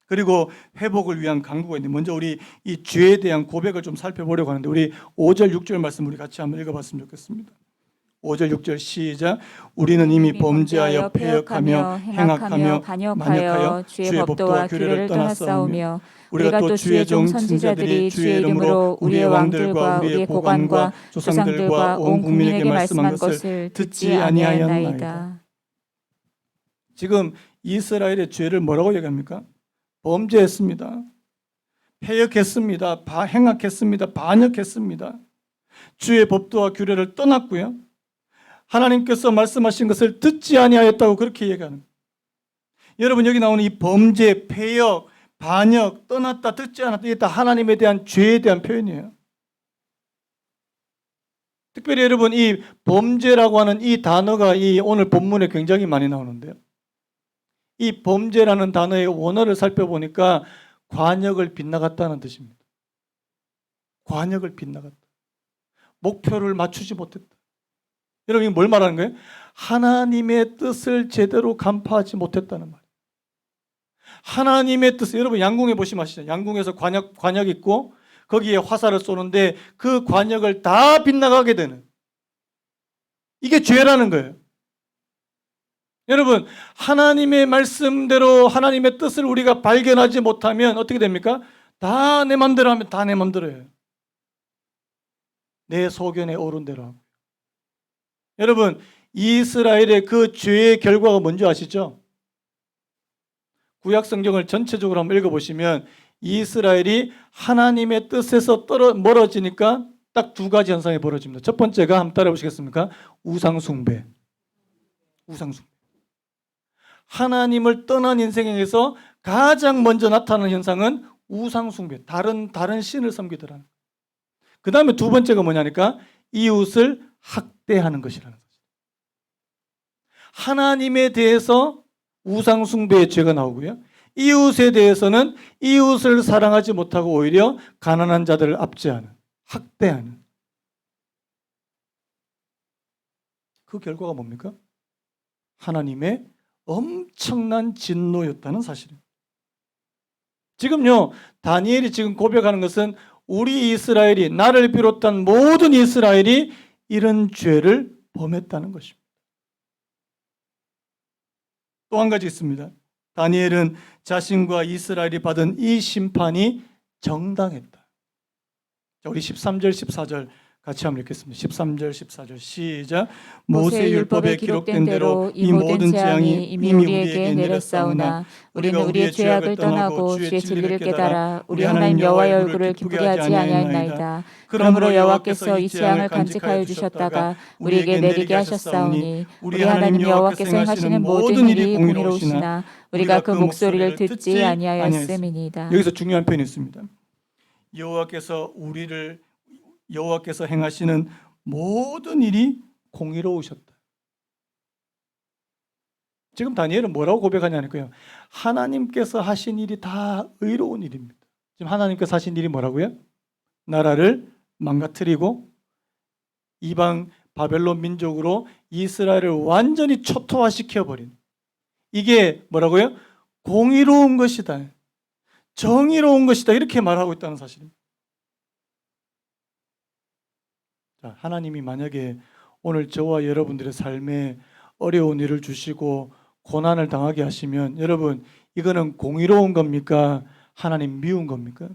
그리고 회복을 위한 간구가 있는데 먼저 우리 이 죄에 대한 고백을 좀 살펴보려고 하는데 우리 5절 6절 말씀 우리 같이 한번 읽어봤으면 좋겠습니다. 5절 6절 시작. 우리는 이미 범죄하여 패역하며 행악하며 반역하여 주의 법도와 규례를 떠났사오며 우리가 또 주의 종 선지자들이 주의 이름으로 우리의 왕들과 우리의 고관과 조상들과 온 국민에게 말씀한 것을 듣지 아니하였나이다. 지금 이스라엘의 죄를 뭐라고 얘기합니까? 범죄했습니다. 패역했습니다. 행악했습니다. 반역했습니다. 주의 법도와 규례를 떠났고요. 하나님께서 말씀하신 것을 듣지 아니하였다고 그렇게 얘기하는 거예요. 여러분 여기 나오는 이 범죄, 패역, 반역, 떠났다, 듣지 않았다 이게 다 하나님에 대한 죄에 대한 표현이에요. 특별히 여러분 이 범죄라고 하는 이 단어가 이 오늘 본문에 굉장히 많이 나오는데요. 이 범죄라는 단어의 원어를 살펴보니까 관역을 빗나갔다는 뜻입니다. 관역을 빗나갔다. 목표를 맞추지 못했다. 여러분 이게 뭘 말하는 거예요? 하나님의 뜻을 제대로 간파하지 못했다는 말이에요. 하나님의 뜻을 여러분 양궁에 보시면 아시죠? 양궁에서 관역 있고 거기에 화살을 쏘는데 그 관역을 다 빗나가게 되는 이게 죄라는 거예요. 여러분, 하나님의 말씀대로 하나님의 뜻을 우리가 발견하지 못하면 어떻게 됩니까? 다 내 맘대로 하면 다 내 맘대로 해요. 내 소견에 오른 대로 하고. 여러분, 이스라엘의 그 죄의 결과가 뭔지 아시죠? 구약 성경을 전체적으로 한번 읽어보시면 이스라엘이 하나님의 뜻에서 멀어지니까 딱 두 가지 현상이 벌어집니다. 첫 번째가 한번 따라 보시겠습니까? 우상숭배. 우상숭배. 하나님을 떠난 인생에서 가장 먼저 나타나는 현상은 우상숭배. 다른 신을 섬기더라는. 그 다음에 두 번째가 뭐냐니까 이웃을 학대하는 것이라는 거죠. 하나님에 대해서 우상숭배의 죄가 나오고요. 이웃에 대해서는 이웃을 사랑하지 못하고 오히려 가난한 자들을 압제하는, 학대하는. 그 결과가 뭡니까? 하나님의 엄청난 진노였다는 사실입니다. 지금요, 다니엘이 지금 고백하는 것은 우리 이스라엘이, 나를 비롯한 모든 이스라엘이 이런 죄를 범했다는 것입니다. 또 한 가지 있습니다. 다니엘은 자신과 이스라엘이 받은 이 심판이 정당했다. 자, 우리 13절, 14절 같이 한번 읽겠습니다. 13절, 14절 시작. 모세 율법에 기록된 대로 이 모든 재앙이 이미 우리에게 내렸사오나 우리는 우리의 죄악을 떠나고 주의 진리를 깨달아 우리 하나님 여호와의 얼굴을 기쁘게 하지 아니하였나이다. 그러므로 여호와께서 이 재앙을 간직하여 주셨다가 우리에게 내리게 하셨사오니 우리 하나님 여호와께서 행하시는 모든 일이 공의로우시나 우리가 그 목소리를 듣지 아니하였음이니이다. 여기서 중요한 표현이 있습니다. 여호와께서 행하시는 모든 일이 공의로우셨다. 지금 다니엘은 뭐라고 고백하냐니까요. 하나님께서 하신 일이 다 의로운 일입니다. 지금 하나님께서 하신 일이 뭐라고요? 나라를 망가뜨리고 이방 바벨론 민족으로 이스라엘을 완전히 초토화시켜버린, 이게 뭐라고요? 공의로운 것이다, 정의로운 것이다, 이렇게 말하고 있다는 사실입니다. 자, 하나님이 만약에 오늘 저와 여러분들의 삶에 어려운 일을 주시고 고난을 당하게 하시면 여러분, 이거는 공의로운 겁니까? 하나님 미운 겁니까?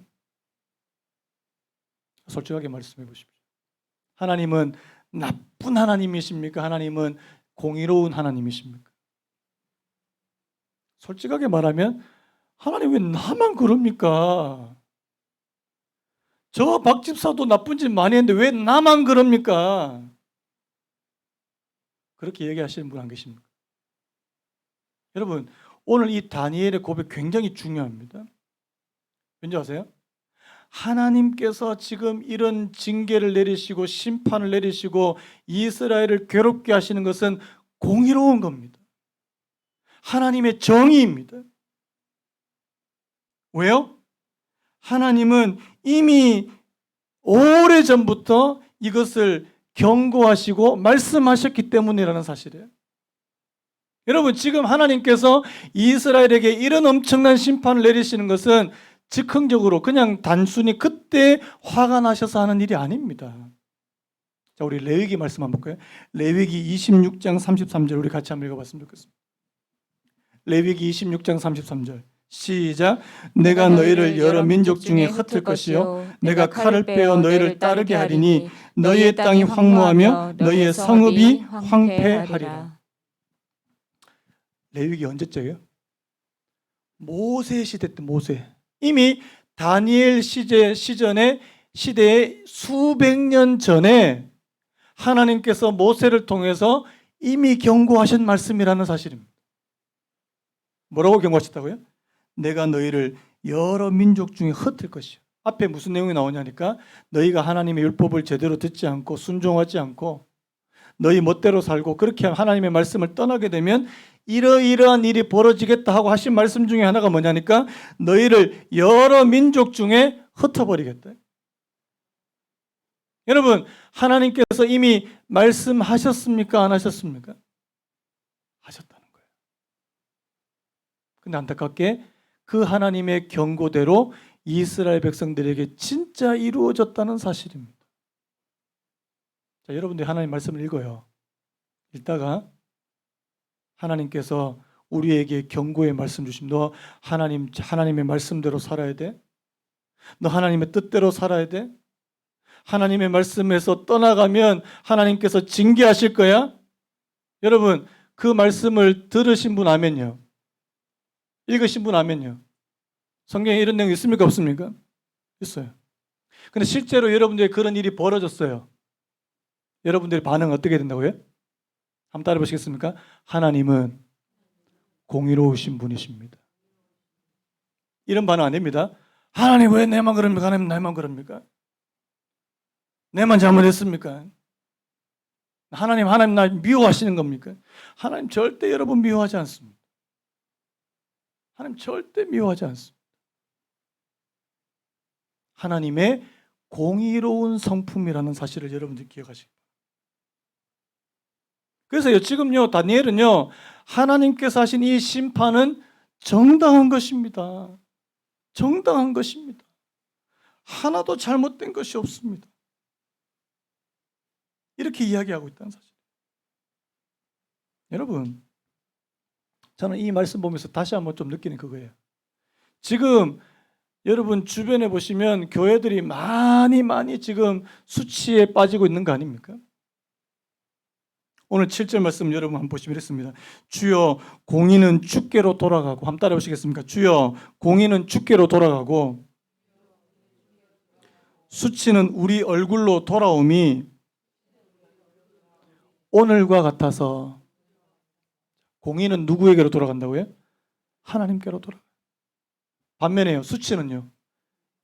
솔직하게 말씀해 보십시오. 하나님은 나쁜 하나님이십니까? 하나님은 공의로운 하나님이십니까? 솔직하게 말하면 하나님 왜 나만 그럽니까? 저 박 집사도 나쁜 짓 많이 했는데 왜 나만 그럽니까? 그렇게 얘기하시는 분 안 계십니까? 여러분, 오늘 이 다니엘의 고백 굉장히 중요합니다. 왠지 아세요? 하나님께서 지금 이런 징계를 내리시고 심판을 내리시고 이스라엘을 괴롭게 하시는 것은 공의로운 겁니다. 하나님의 정의입니다. 왜요? 하나님은 이미 오래전부터 이것을 경고하시고 말씀하셨기 때문이라는 사실이에요. 여러분, 지금 하나님께서 이스라엘에게 이런 엄청난 심판을 내리시는 것은 즉흥적으로 그냥 단순히 그때 화가 나셔서 하는 일이 아닙니다. 자, 우리 레위기 말씀 한번 볼까요? 레위기 26장 33절 우리 같이 한번 읽어봤으면 좋겠습니다. 레위기 26장 33절 시작. 내가 너희를 여러 민족 중에 흩을 것이요 내가 칼을 빼어 너희를 따르게 하리니 너희의 땅이 황무하며 너희의 성읍이 황폐하리라. 레위기 언제적이에요? 모세 시대 때. 모세. 이미 다니엘 시대의 수백 년 전에 하나님께서 모세를 통해서 이미 경고하신 말씀이라는 사실입니다. 뭐라고 경고하셨다고요? 내가 너희를 여러 민족 중에 흩을 것이요. 앞에 무슨 내용이 나오냐니까 너희가 하나님의 율법을 제대로 듣지 않고 순종하지 않고 너희 멋대로 살고 그렇게 하나님의 말씀을 떠나게 되면 이러이러한 일이 벌어지겠다 하고 하신 말씀 중에 하나가 뭐냐니까 너희를 여러 민족 중에 흩어버리겠다. 여러분, 하나님께서 이미 말씀하셨습니까? 안 하셨습니까? 하셨다는 거예요. 근데 안타깝게 그 하나님의 경고대로 이스라엘 백성들에게 진짜 이루어졌다는 사실입니다. 자, 여러분들 하나님 말씀을 읽어요. 읽다가 하나님께서 우리에게 경고의 말씀 주심. 너 하나님의 말씀대로 살아야 돼. 너 하나님의 뜻대로 살아야 돼. 하나님의 말씀에서 떠나가면 하나님께서 징계하실 거야. 여러분, 그 말씀을 들으신 분 아멘요. 읽으신 분 아멘요. 성경에 이런 내용 있습니까? 없습니까? 있어요. 근데 실제로 여러분들의 그런 일이 벌어졌어요. 여러분들의 반응 어떻게 된다고요? 한번 따라 보시겠습니까? 하나님은 공의로우신 분이십니다. 이런 반응 안 됩니다. 하나님 왜 내만 그럽니까? 하나님 나만 그럽니까? 내만 잘못했습니까? 하나님 나 미워하시는 겁니까? 하나님 절대 여러분 미워하지 않습니다. 하나님 절대 미워하지 않습니다. 하나님의 공의로운 성품이라는 사실을 여러분들 기억하시기 바랍니다. 그래서요, 지금요, 다니엘은요, 하나님께서 하신 이 심판은 정당한 것입니다. 정당한 것입니다. 하나도 잘못된 것이 없습니다. 이렇게 이야기하고 있다는 사실. 여러분, 저는 이 말씀 보면서 다시 한번 좀 느끼는 그거예요. 지금 여러분 주변에 보시면 교회들이 많이 지금 수치에 빠지고 있는 거 아닙니까? 오늘 7절 말씀 여러분 한번 보시면 이렇습니다. 주여 공의는 주께로 돌아가고, 한번 따라 보시겠습니까? 주여 공의는 주께로 돌아가고 수치는 우리 얼굴로 돌아옴이 오늘과 같아서. 공의는 누구에게로 돌아간다고요? 하나님께로 돌아가요. 반면에요, 수치는요,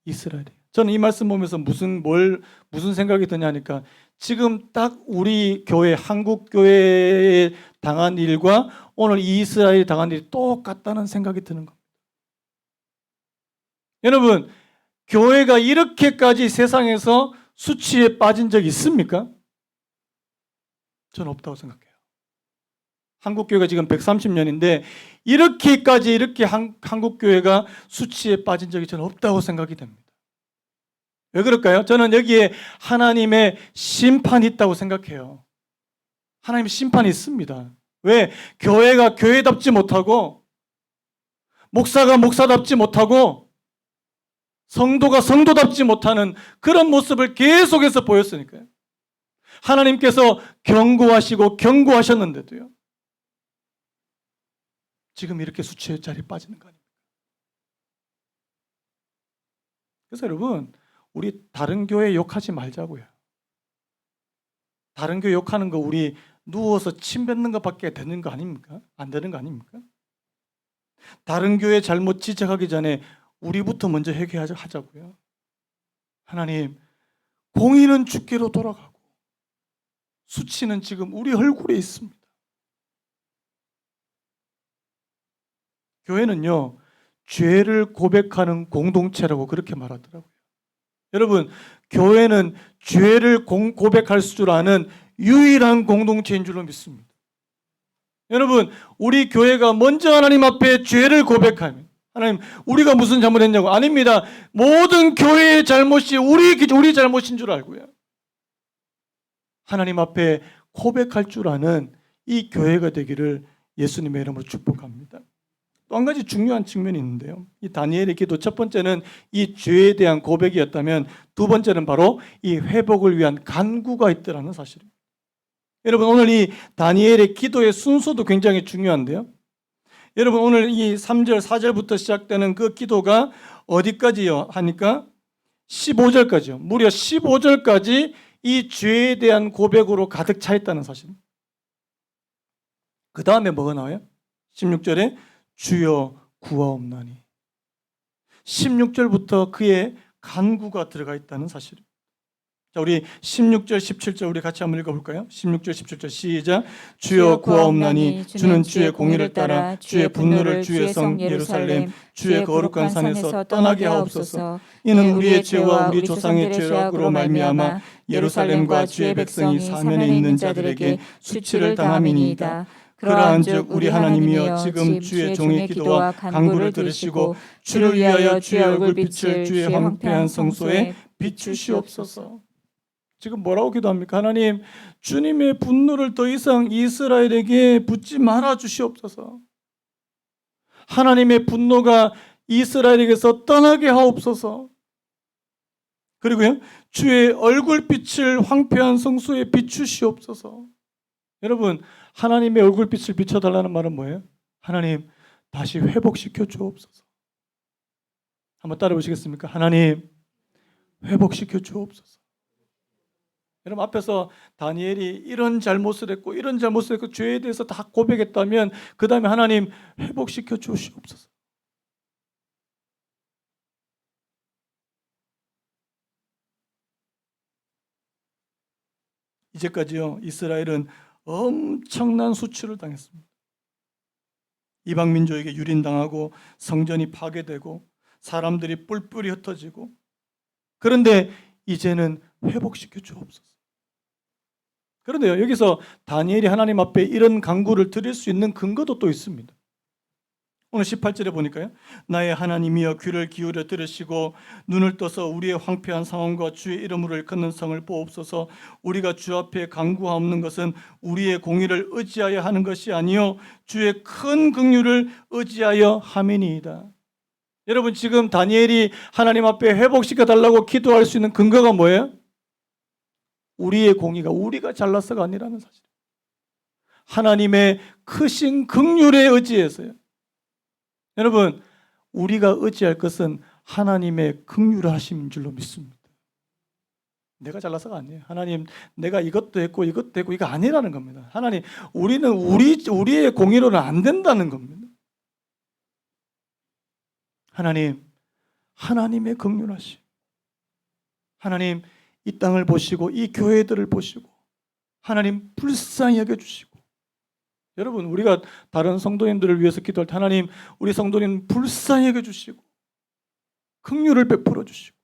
이스라엘이에요. 저는 이 말씀 보면서 무슨 생각이 드냐 하니까 지금 딱 우리 교회, 한국 교회에 당한 일과 오늘 이스라엘이 당한 일이 똑같다는 생각이 드는 겁니다. 여러분, 교회가 이렇게까지 세상에서 수치에 빠진 적이 있습니까? 저는 없다고 생각해요. 한국 교회가 지금 130년인데 이렇게 한국 교회가 수치에 빠진 적이 저는 없다고 생각이 됩니다. 왜 그럴까요? 저는 여기에 하나님의 심판이 있다고 생각해요. 하나님의 심판이 있습니다. 왜? 교회가 교회답지 못하고, 목사가 목사답지 못하고, 성도가 성도답지 못하는 그런 모습을 계속해서 보였으니까요. 하나님께서 경고하셨는데도요, 지금 이렇게 수치의 자리에 빠지는 거 아닙니까? 그래서 여러분, 우리 다른 교회 욕하지 말자고요. 다른 교회 욕하는 거 우리 누워서 침 뱉는 것밖에 되는 거 아닙니까? 안 되는 거 아닙니까? 다른 교회 잘못 지적하기 전에 우리부터 먼저 회개하자고요. 하나님, 공의는 주께로 돌아가고 수치는 지금 우리 얼굴에 있습니다. 교회는요, 죄를 고백하는 공동체라고 그렇게 말하더라고요. 여러분, 교회는 죄를 고백할 줄 아는 유일한 공동체인 줄로 믿습니다. 여러분, 우리 교회가 먼저 하나님 앞에 죄를 고백하면, 하나님, 우리가 무슨 잘못했냐고. 아닙니다. 모든 교회의 잘못이 우리 잘못인 줄 알고요. 하나님 앞에 고백할 줄 아는 이 교회가 되기를 예수님의 이름으로 축복합니다. 또 한 가지 중요한 측면이 있는데요. 이 다니엘의 기도, 첫 번째는 이 죄에 대한 고백이었다면 두 번째는 바로 이 회복을 위한 간구가 있더라는 사실입니다. 여러분, 오늘 이 다니엘의 기도의 순서도 굉장히 중요한데요. 여러분, 오늘 이 3절, 4절부터 시작되는 그 기도가 어디까지요? 하니까 15절까지요. 무려 15절까지 이 죄에 대한 고백으로 가득 차 있다는 사실입니다. 그 다음에 뭐가 나와요? 16절에 주여 구하옵나니. 16절부터 그의 간구가 들어가 있다는 사실입니다. 자, 우리 16절, 17절 우리 같이 한번 읽어볼까요? 16절, 17절 시작. 주여 구하옵나니 주는 주의 공의를 따라 주의 분노를 주의 성 예루살렘 주의 거룩한 산에서 떠나게 하옵소서. 이는 우리의 죄와 우리 조상의 죄악으로 말미암아 예루살렘과 주의 백성이 사면에 있는 자들에게 수치를 당함이니이다. 그러한즉 우리 하나님이여 지금 주의 종의 기도와 간구를 들으시고 주를 위하여 주의 얼굴빛을 주의 황폐한 성소에 비추시옵소서. 지금 뭐라고 기도합니까? 하나님, 주님의 분노를 더 이상 이스라엘에게 붓지 말아 주시옵소서. 하나님의 분노가 이스라엘에게서 떠나게 하옵소서. 그리고요, 주의 얼굴빛을 황폐한 성소에 비추시옵소서. 여러분, 하나님의 얼굴빛을 비춰달라는 말은 뭐예요? 하나님, 다시 회복시켜 주옵소서. 한번 따라 보시겠습니까? 하나님, 회복시켜 주옵소서. 여러분, 앞에서 다니엘이 이런 잘못을 했고 이런 잘못을 했고 죄에 대해서 다 고백했다면 그 다음에 하나님, 회복시켜 주시옵소서. 이제까지요, 이스라엘은 엄청난 수치를 당했습니다. 이방 민족에게 유린당하고 성전이 파괴되고 사람들이 뿔뿔이 흩어지고, 그런데 이제는 회복시켜 주옵소서. 그런데요, 여기서 다니엘이 하나님 앞에 이런 간구를 드릴 수 있는 근거도 또 있습니다. 오늘 18절에 보니까요, 나의 하나님이여 귀를 기울여 들으시고 눈을 떠서 우리의 황폐한 상황과 주의 이름으로 일컫는 성을 보옵소서. 우리가 주 앞에 간구하옵는 것은 우리의 공의를 의지하여 하는 것이 아니요 주의 큰 긍휼을 의지하여 함이니이다. 여러분, 지금 다니엘이 하나님 앞에 회복시켜 달라고 기도할 수 있는 근거가 뭐예요? 우리의 공의가 우리가 잘나서가 아니라는 사실. 하나님의 크신 긍휼에 의지해서요. 여러분, 우리가 의지할 것은 하나님의 긍휼하심인 줄로 믿습니다. 내가 잘나서가 아니에요. 하나님, 내가 이것도 했고 이것도 했고 이거 아니라는 겁니다. 하나님, 우리는 우리의 공의로는 안 된다는 겁니다. 하나님, 하나님의 긍휼하심. 하나님, 이 땅을 보시고 이 교회들을 보시고 하나님 불쌍히 여겨주시고, 여러분, 우리가 다른 성도님들을 위해서 기도할 때 하나님, 우리 성도님 불쌍히 여겨주시고 긍휼을 베풀어 주시고,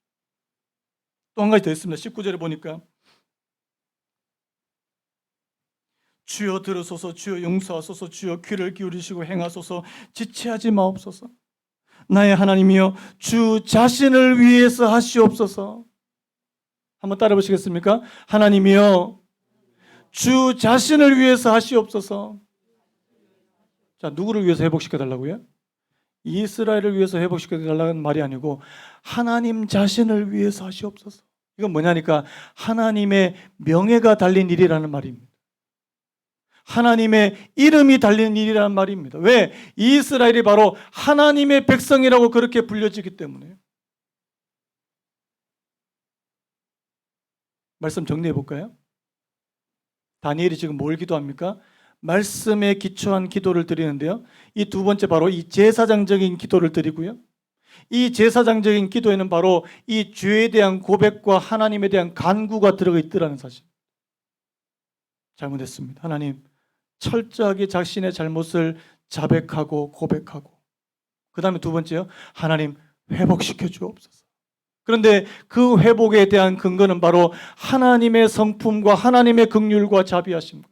또 한 가지 더 있습니다. 19절에 보니까 주여 들으소서, 주여 용서하소서, 주여 귀를 기울이시고 행하소서, 지체하지 마옵소서. 나의 하나님이여 주 자신을 위해서 하시옵소서. 한번 따라 보시겠습니까? 하나님이여 주 자신을 위해서 하시옵소서. 자, 누구를 위해서 회복시켜 달라고요? 이스라엘을 위해서 회복시켜 달라는 말이 아니고 하나님 자신을 위해서 하시옵소서. 이건 뭐냐니까 하나님의 명예가 달린 일이라는 말입니다. 하나님의 이름이 달린 일이라는 말입니다. 왜? 이스라엘이 바로 하나님의 백성이라고 그렇게 불려지기 때문에. 말씀 정리해 볼까요? 다니엘이 지금 뭘 기도합니까? 말씀에 기초한 기도를 드리는데요, 이 두 번째 바로 이 제사장적인 기도를 드리고요, 이 제사장적인 기도에는 바로 이 죄에 대한 고백과 하나님에 대한 간구가 들어가 있더라는 사실. 잘못했습니다. 하나님, 철저하게 자신의 잘못을 자백하고 고백하고, 그 다음에 두 번째요, 하나님 회복시켜 주옵소서. 그런데 그 회복에 대한 근거는 바로 하나님의 성품과 하나님의 긍휼과 자비하심과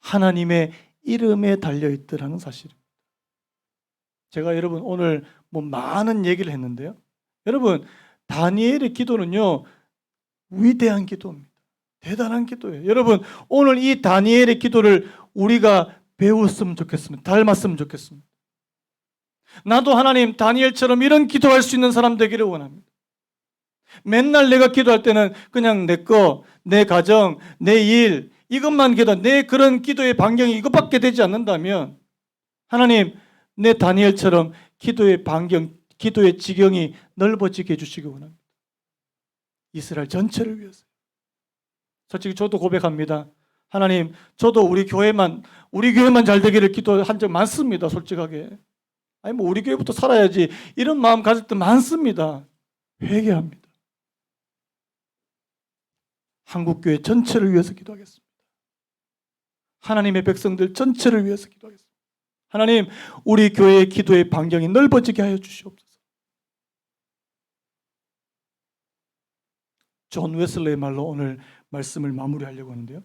하나님의 이름에 달려있더라는 사실입니다. 제가 여러분 오늘 많은 얘기를 했는데요, 여러분, 다니엘의 기도는요 위대한 기도입니다. 대단한 기도예요. 여러분, 오늘 이 다니엘의 기도를 우리가 배웠으면 좋겠습니다. 닮았으면 좋겠습니다. 나도 하나님 다니엘처럼 이런 기도할 수 있는 사람 되기를 원합니다. 맨날 내가 기도할 때는 그냥 내 거, 내 가정, 내 일, 이것만 기도, 내 그런 기도의 반경이 이것밖에 되지 않는다면 하나님, 내 다니엘처럼 기도의 반경, 기도의 지경이 넓어지게 해주시기 원합니다. 이스라엘 전체를 위해서. 솔직히 저도 고백합니다. 하나님, 저도 우리 교회만 잘 되기를 기도한 적 많습니다. 솔직하게. 아니 우리 교회부터 살아야지 이런 마음 가질 때 많습니다. 회개합니다. 한국교회 전체를 위해서 기도하겠습니다. 하나님의 백성들 전체를 위해서 기도하겠습니다. 하나님, 우리 교회의 기도의 반경이 넓어지게 하여 주시옵소서. 존 웨슬레의 말로 오늘 말씀을 마무리하려고 하는데요,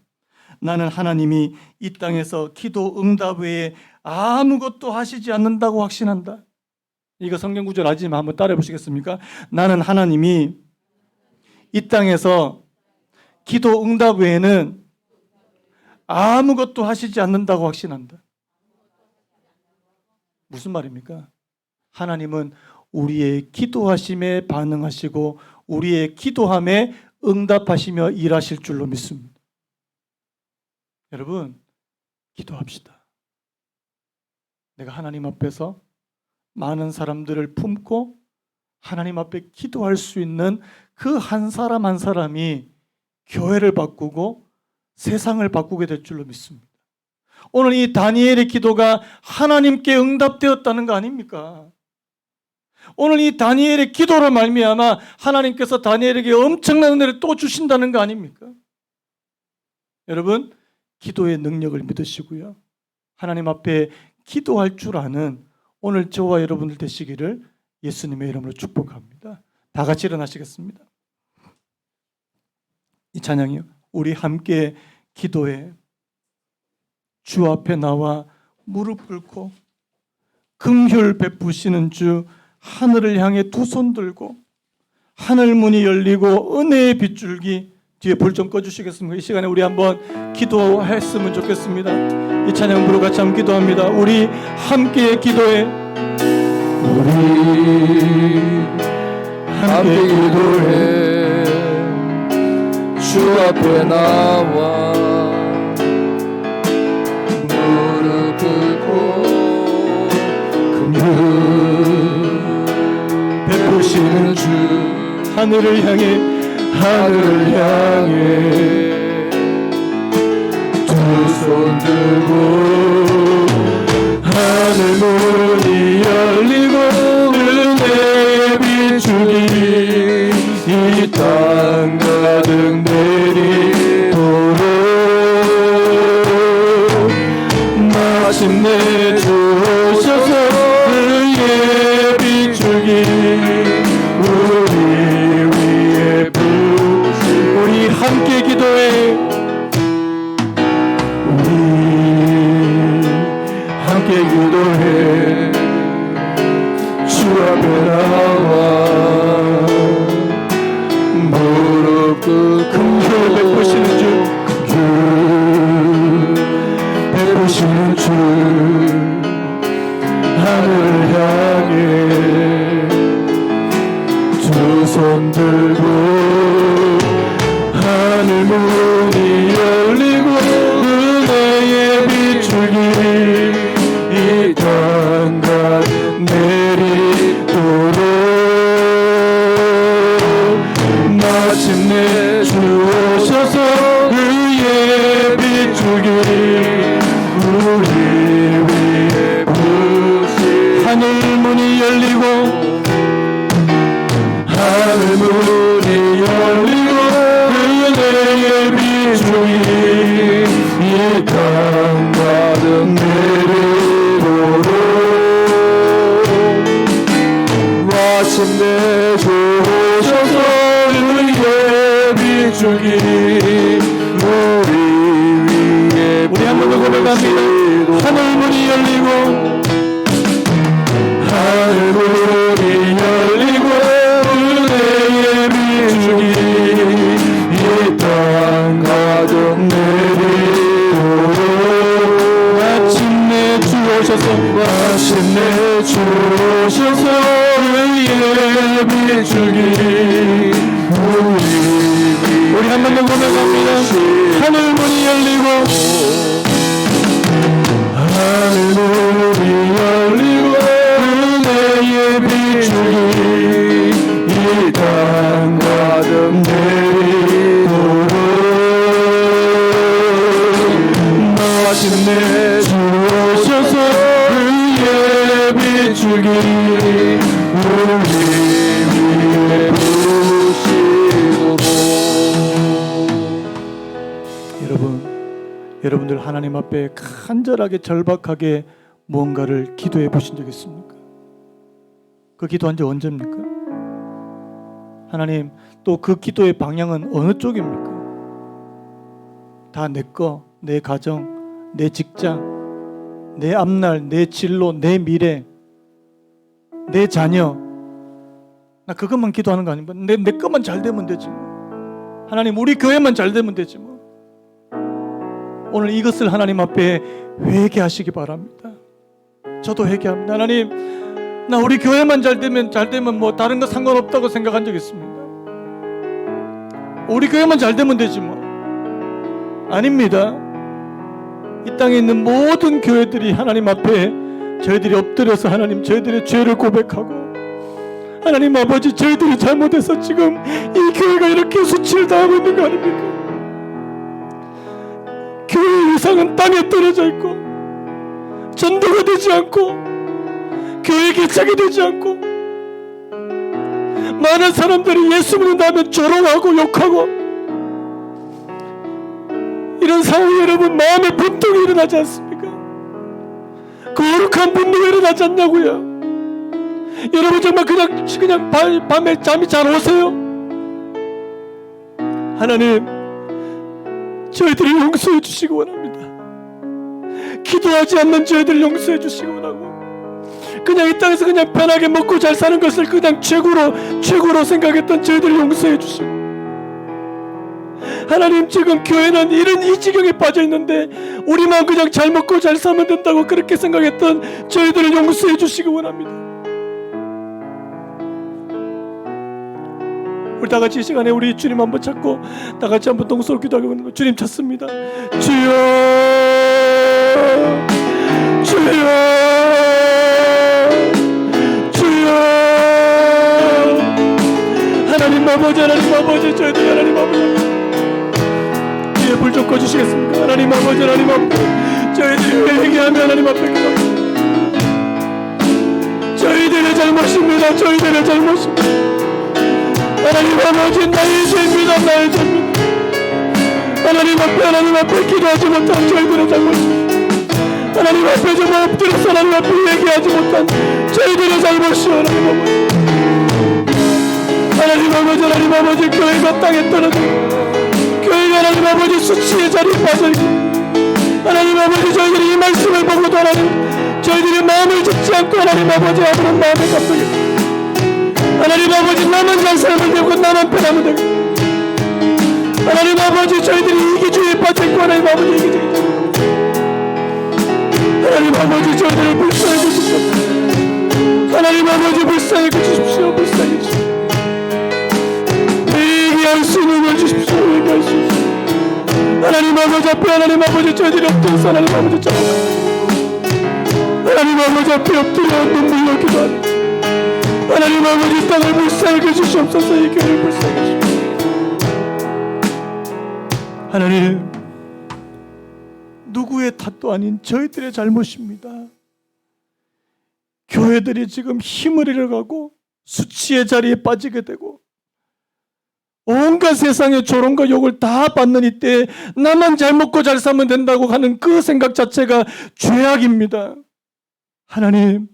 나는 하나님이 이 땅에서 기도 응답 외에 아무것도 하시지 않는다고 확신한다. 이거 성경 구절 아지만 한번 따라해 보시겠습니까? 나는 하나님이 이 땅에서 기도 응답 외에는 아무것도 하시지 않는다고 확신한다. 무슨 말입니까? 하나님은 우리의 기도하심에 반응하시고 우리의 기도함에 응답하시며 일하실 줄로 믿습니다. 여러분, 기도합시다. 내가 하나님 앞에서 많은 사람들을 품고 하나님 앞에 기도할 수 있는 그 한 사람 한 사람이 교회를 바꾸고 세상을 바꾸게 될 줄로 믿습니다. 오늘 이 다니엘의 기도가 하나님께 응답되었다는 거 아닙니까? 오늘 이 다니엘의 기도로 말미암아 하나님께서 다니엘에게 엄청난 은혜를 또 주신다는 거 아닙니까? 여러분, 기도의 능력을 믿으시고요. 하나님 앞에 기도할 줄 아는 오늘 저와 여러분들 되시기를 예수님의 이름으로 축복합니다. 다 같이 일어나시겠습니다. 이 찬양이요. 우리 함께 기도해. 주 앞에 나와 무릎 꿇고 긍휼 베푸시는 주 하늘을 향해 두 손 들고 하늘 문이 열리고 은혜의 빗줄기 뒤에 불 좀 꺼주시겠습니까? 이 시간에 우리 한번 기도했으면 좋겠습니다. 이 찬양 부르고 같이 한번 기도합니다. 우리 함께 기도해. 우리 함께 기도해. 주 앞에 나와 무릎 꿇고 긍휼 베푸시는 주 하늘을 향해 두 손 들고 하늘 문이 열리고 은혜의 비추기 이 땅 가득 내리도록 마침내 주셔서 은혜의 비추기 우리 함께 기도해. 우리 함께 기도해. 주 앞에 나와 무릎 꿇고 긍휼 베푸시는 주 긍휼 베푸시는 주 하늘 향해 두 손 들고 하늘 문이 열리고 은혜의 비추기 이 땅 가득 내리도록 마침내 주셔서 의의 비추기 우리 위에 부시 하늘 문이 열리고 하늘 문이 열리고 은혜의 비추기 이 땅 가득 내리도록 마침내 주셔서 의의 비추기 우리 위에 우리 한 번 더 고백합니다. 하늘 문이 열리고 하늘 문이 열리고 은혜의 비추기 이 땅 가득 내리도록 마침내 주셔서 의의 비추기 우리 한 번 더 고백합니다. 하늘 문이 열리고 하늘 문이 열리고 은혜의 비추기 이 땅 가득 내리도록 마침내 주셔서 의의 비추기 우리 위에 부시도록. 여러분들 하나님 앞에 간절하게 절박하게 무언가를 기도해 보신 적 있습니까? 그 기도한 지 언제입니까? 하나님, 또 그 기도의 방향은 어느 쪽입니까? 다 내 거, 내 가정, 내 직장, 내 앞날, 내 진로, 내 미래, 내 자녀. 나 그것만 기도하는 거 아닙니까? 내 것만 잘 되면 되지. 하나님 우리 교회만 잘 되면 되지 뭐. 오늘 이것을 하나님 앞에 회개하시기 바랍니다. 저도 회개합니다. 하나님, 나 우리 교회만 잘 되면 뭐 다른 거 상관없다고 생각한 적 있습니다. 우리 교회만 잘 되면 되지 뭐. 아닙니다. 이 땅에 있는 모든 교회들이 하나님 앞에 저희들이 엎드려서 하나님 저희들의 죄를 고백하고, 하나님 아버지 저희들이 잘못해서 지금 이 교회가 이렇게 수치를 당하고 있는 거 아닙니까? 교회의 위상은 땅에 떨어져 있고 전도가 되지 않고 교회 개척이 되지 않고 많은 사람들이 예수 믿는다면 조롱하고 욕하고, 이런 상황이 여러분 마음의 분통이 일어나지 않습니까? 거룩한 분노가 일어나지 않냐고요. 여러분 정말 그냥 밤에 잠이 잘 오세요? 하나님, 저희들을 용서해 주시기 원합니다. 기도하지 않는 저희들을 용서해 주시기 원하고, 그냥 이 땅에서 그냥 편하게 먹고 잘 사는 것을 그냥 최고로 생각했던 저희들을 용서해 주시고, 하나님 지금 교회는 이런 이 지경에 빠져 있는데 우리만 그냥 잘 먹고 잘 살면 된다고 그렇게 생각했던 저희들을 용서해 주시기 원합니다. 우리 다 같이 이 시간에 우리 주님 한번 찾고 다 같이 한번 동서로 기도하겠습니다. 주님 찾습니다. 주여, 주여, 주여. 하나님 아버지, 저희들 하나님 아버지, 뒤에 불 좀 꺼주시겠습니까? 하나님 아버지, 저희들이 회개하며 하나님 앞에 기도합니다. 저희들의 잘못입니다. 저희들의 잘못입니다. 하나님 아버지, 나의 죄입니다. 나의 죄입니다. 하나님 앞에 기도하지 못한 저희들의 잘못입니다. 하나님 앞에 정말 엎드려서 하나님 앞에 얘기하지 못한 저희들의 잘못이요. 하나님 아버지, 교회가 땅에 떨어지고 교회가 하나님 아버지 수치의 자리에 빠져있고, 하나님 아버지 저희들이 이 말씀을 보고도 하나님 저희들이 마음을 접지 않고 하나님 아버지 아무런 마음을 감독해, 하나님 아버지 나만 잘 살면 되고 나만 편하면 되고, 하나님 아버지 저희들이 이기주의에 빠져있고 하나님 아버지 이기주의, 하나님 아버지 저희들을 불쌍히 주십시오. 하나님 아버지 불쌍히 주십시오. 불쌍히 주십시오. 회개할 수 있는 걸 주십시오. 회개할 수 있는 하나님 아버지 앞에 하나님 아버지 저희들이 엎드려서 하나님 아버지 하나님 아버지 앞에 엎드려 눈물로 기도합니다. 하나님 아버지 땅을 불쌍히 주시옵소서. 이 교회를 불쌍히 주시옵소서. 하나님, 누구의 탓도 아닌 저희들의 잘못입니다. 교회들이 지금 힘을 잃어가고 수치의 자리에 빠지게 되고 온갖 세상의 조롱과 욕을 다 받는 이때 나만 잘 먹고 잘 살면 된다고 하는 그 생각 자체가 죄악입니다. 하나님,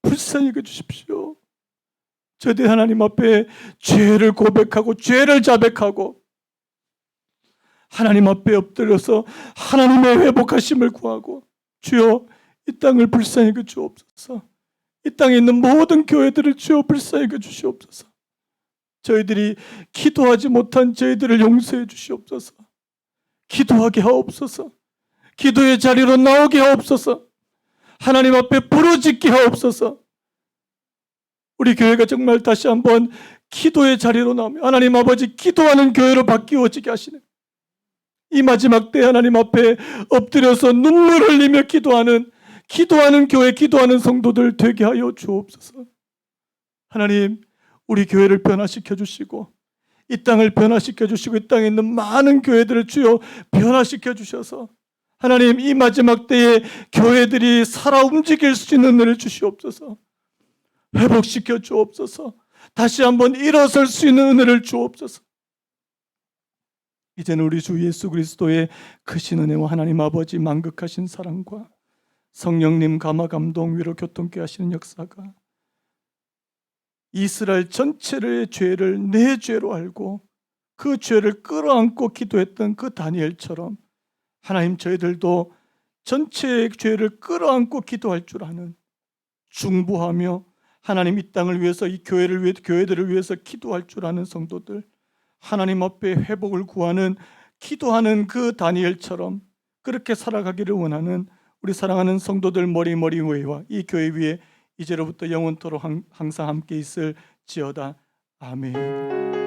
불쌍히 여겨주십시오. 저희들 하나님 앞에 죄를 고백하고 죄를 자백하고 하나님 앞에 엎드려서 하나님의 회복하심을 구하고, 주여 이 땅을 불쌍히 여겨주옵소서. 이 땅에 있는 모든 교회들을 주여 불쌍히 여겨주시옵소서. 저희들이 기도하지 못한 저희들을 용서해 주시옵소서. 기도하게 하옵소서. 기도의 자리로 나오게 하옵소서. 하나님 앞에 부르짖게 하옵소서. 우리 교회가 정말 다시 한번 기도의 자리로 나오며 하나님 아버지 기도하는 교회로 바뀌어지게 하시는 이 마지막 때 하나님 앞에 엎드려서 눈물 흘리며 기도하는 교회, 기도하는 성도들 되게 하여 주옵소서. 하나님, 우리 교회를 변화시켜 주시고 이 땅을 변화시켜 주시고 이 땅에 있는 많은 교회들을 주여 변화시켜 주셔서 하나님 이 마지막 때에 교회들이 살아 움직일 수 있는 은혜를 주시옵소서. 회복시켜 주옵소서. 다시 한번 일어설 수 있는 은혜를 주옵소서. 이제는 우리 주 예수 그리스도의 크신 은혜와 하나님 아버지 만극하신 사랑과 성령님 감화 감동 위로 교통케 하시는 역사가 이스라엘 전체의 죄를 내 죄로 알고 그 죄를 끌어안고 기도했던 그 다니엘처럼 하나님 저희들도 전체의 죄를 끌어안고 기도할 줄 아는, 중보하며 하나님 이 땅을 위해서 이 교회들을 위해서 기도할 줄 아는 성도들 하나님 앞에 회복을 구하는 기도하는 그 다니엘처럼 그렇게 살아가기를 원하는 우리 사랑하는 성도들 머리 위와 이 교회 위에 이제로부터 영원토록 항상 함께 있을지어다. 아멘.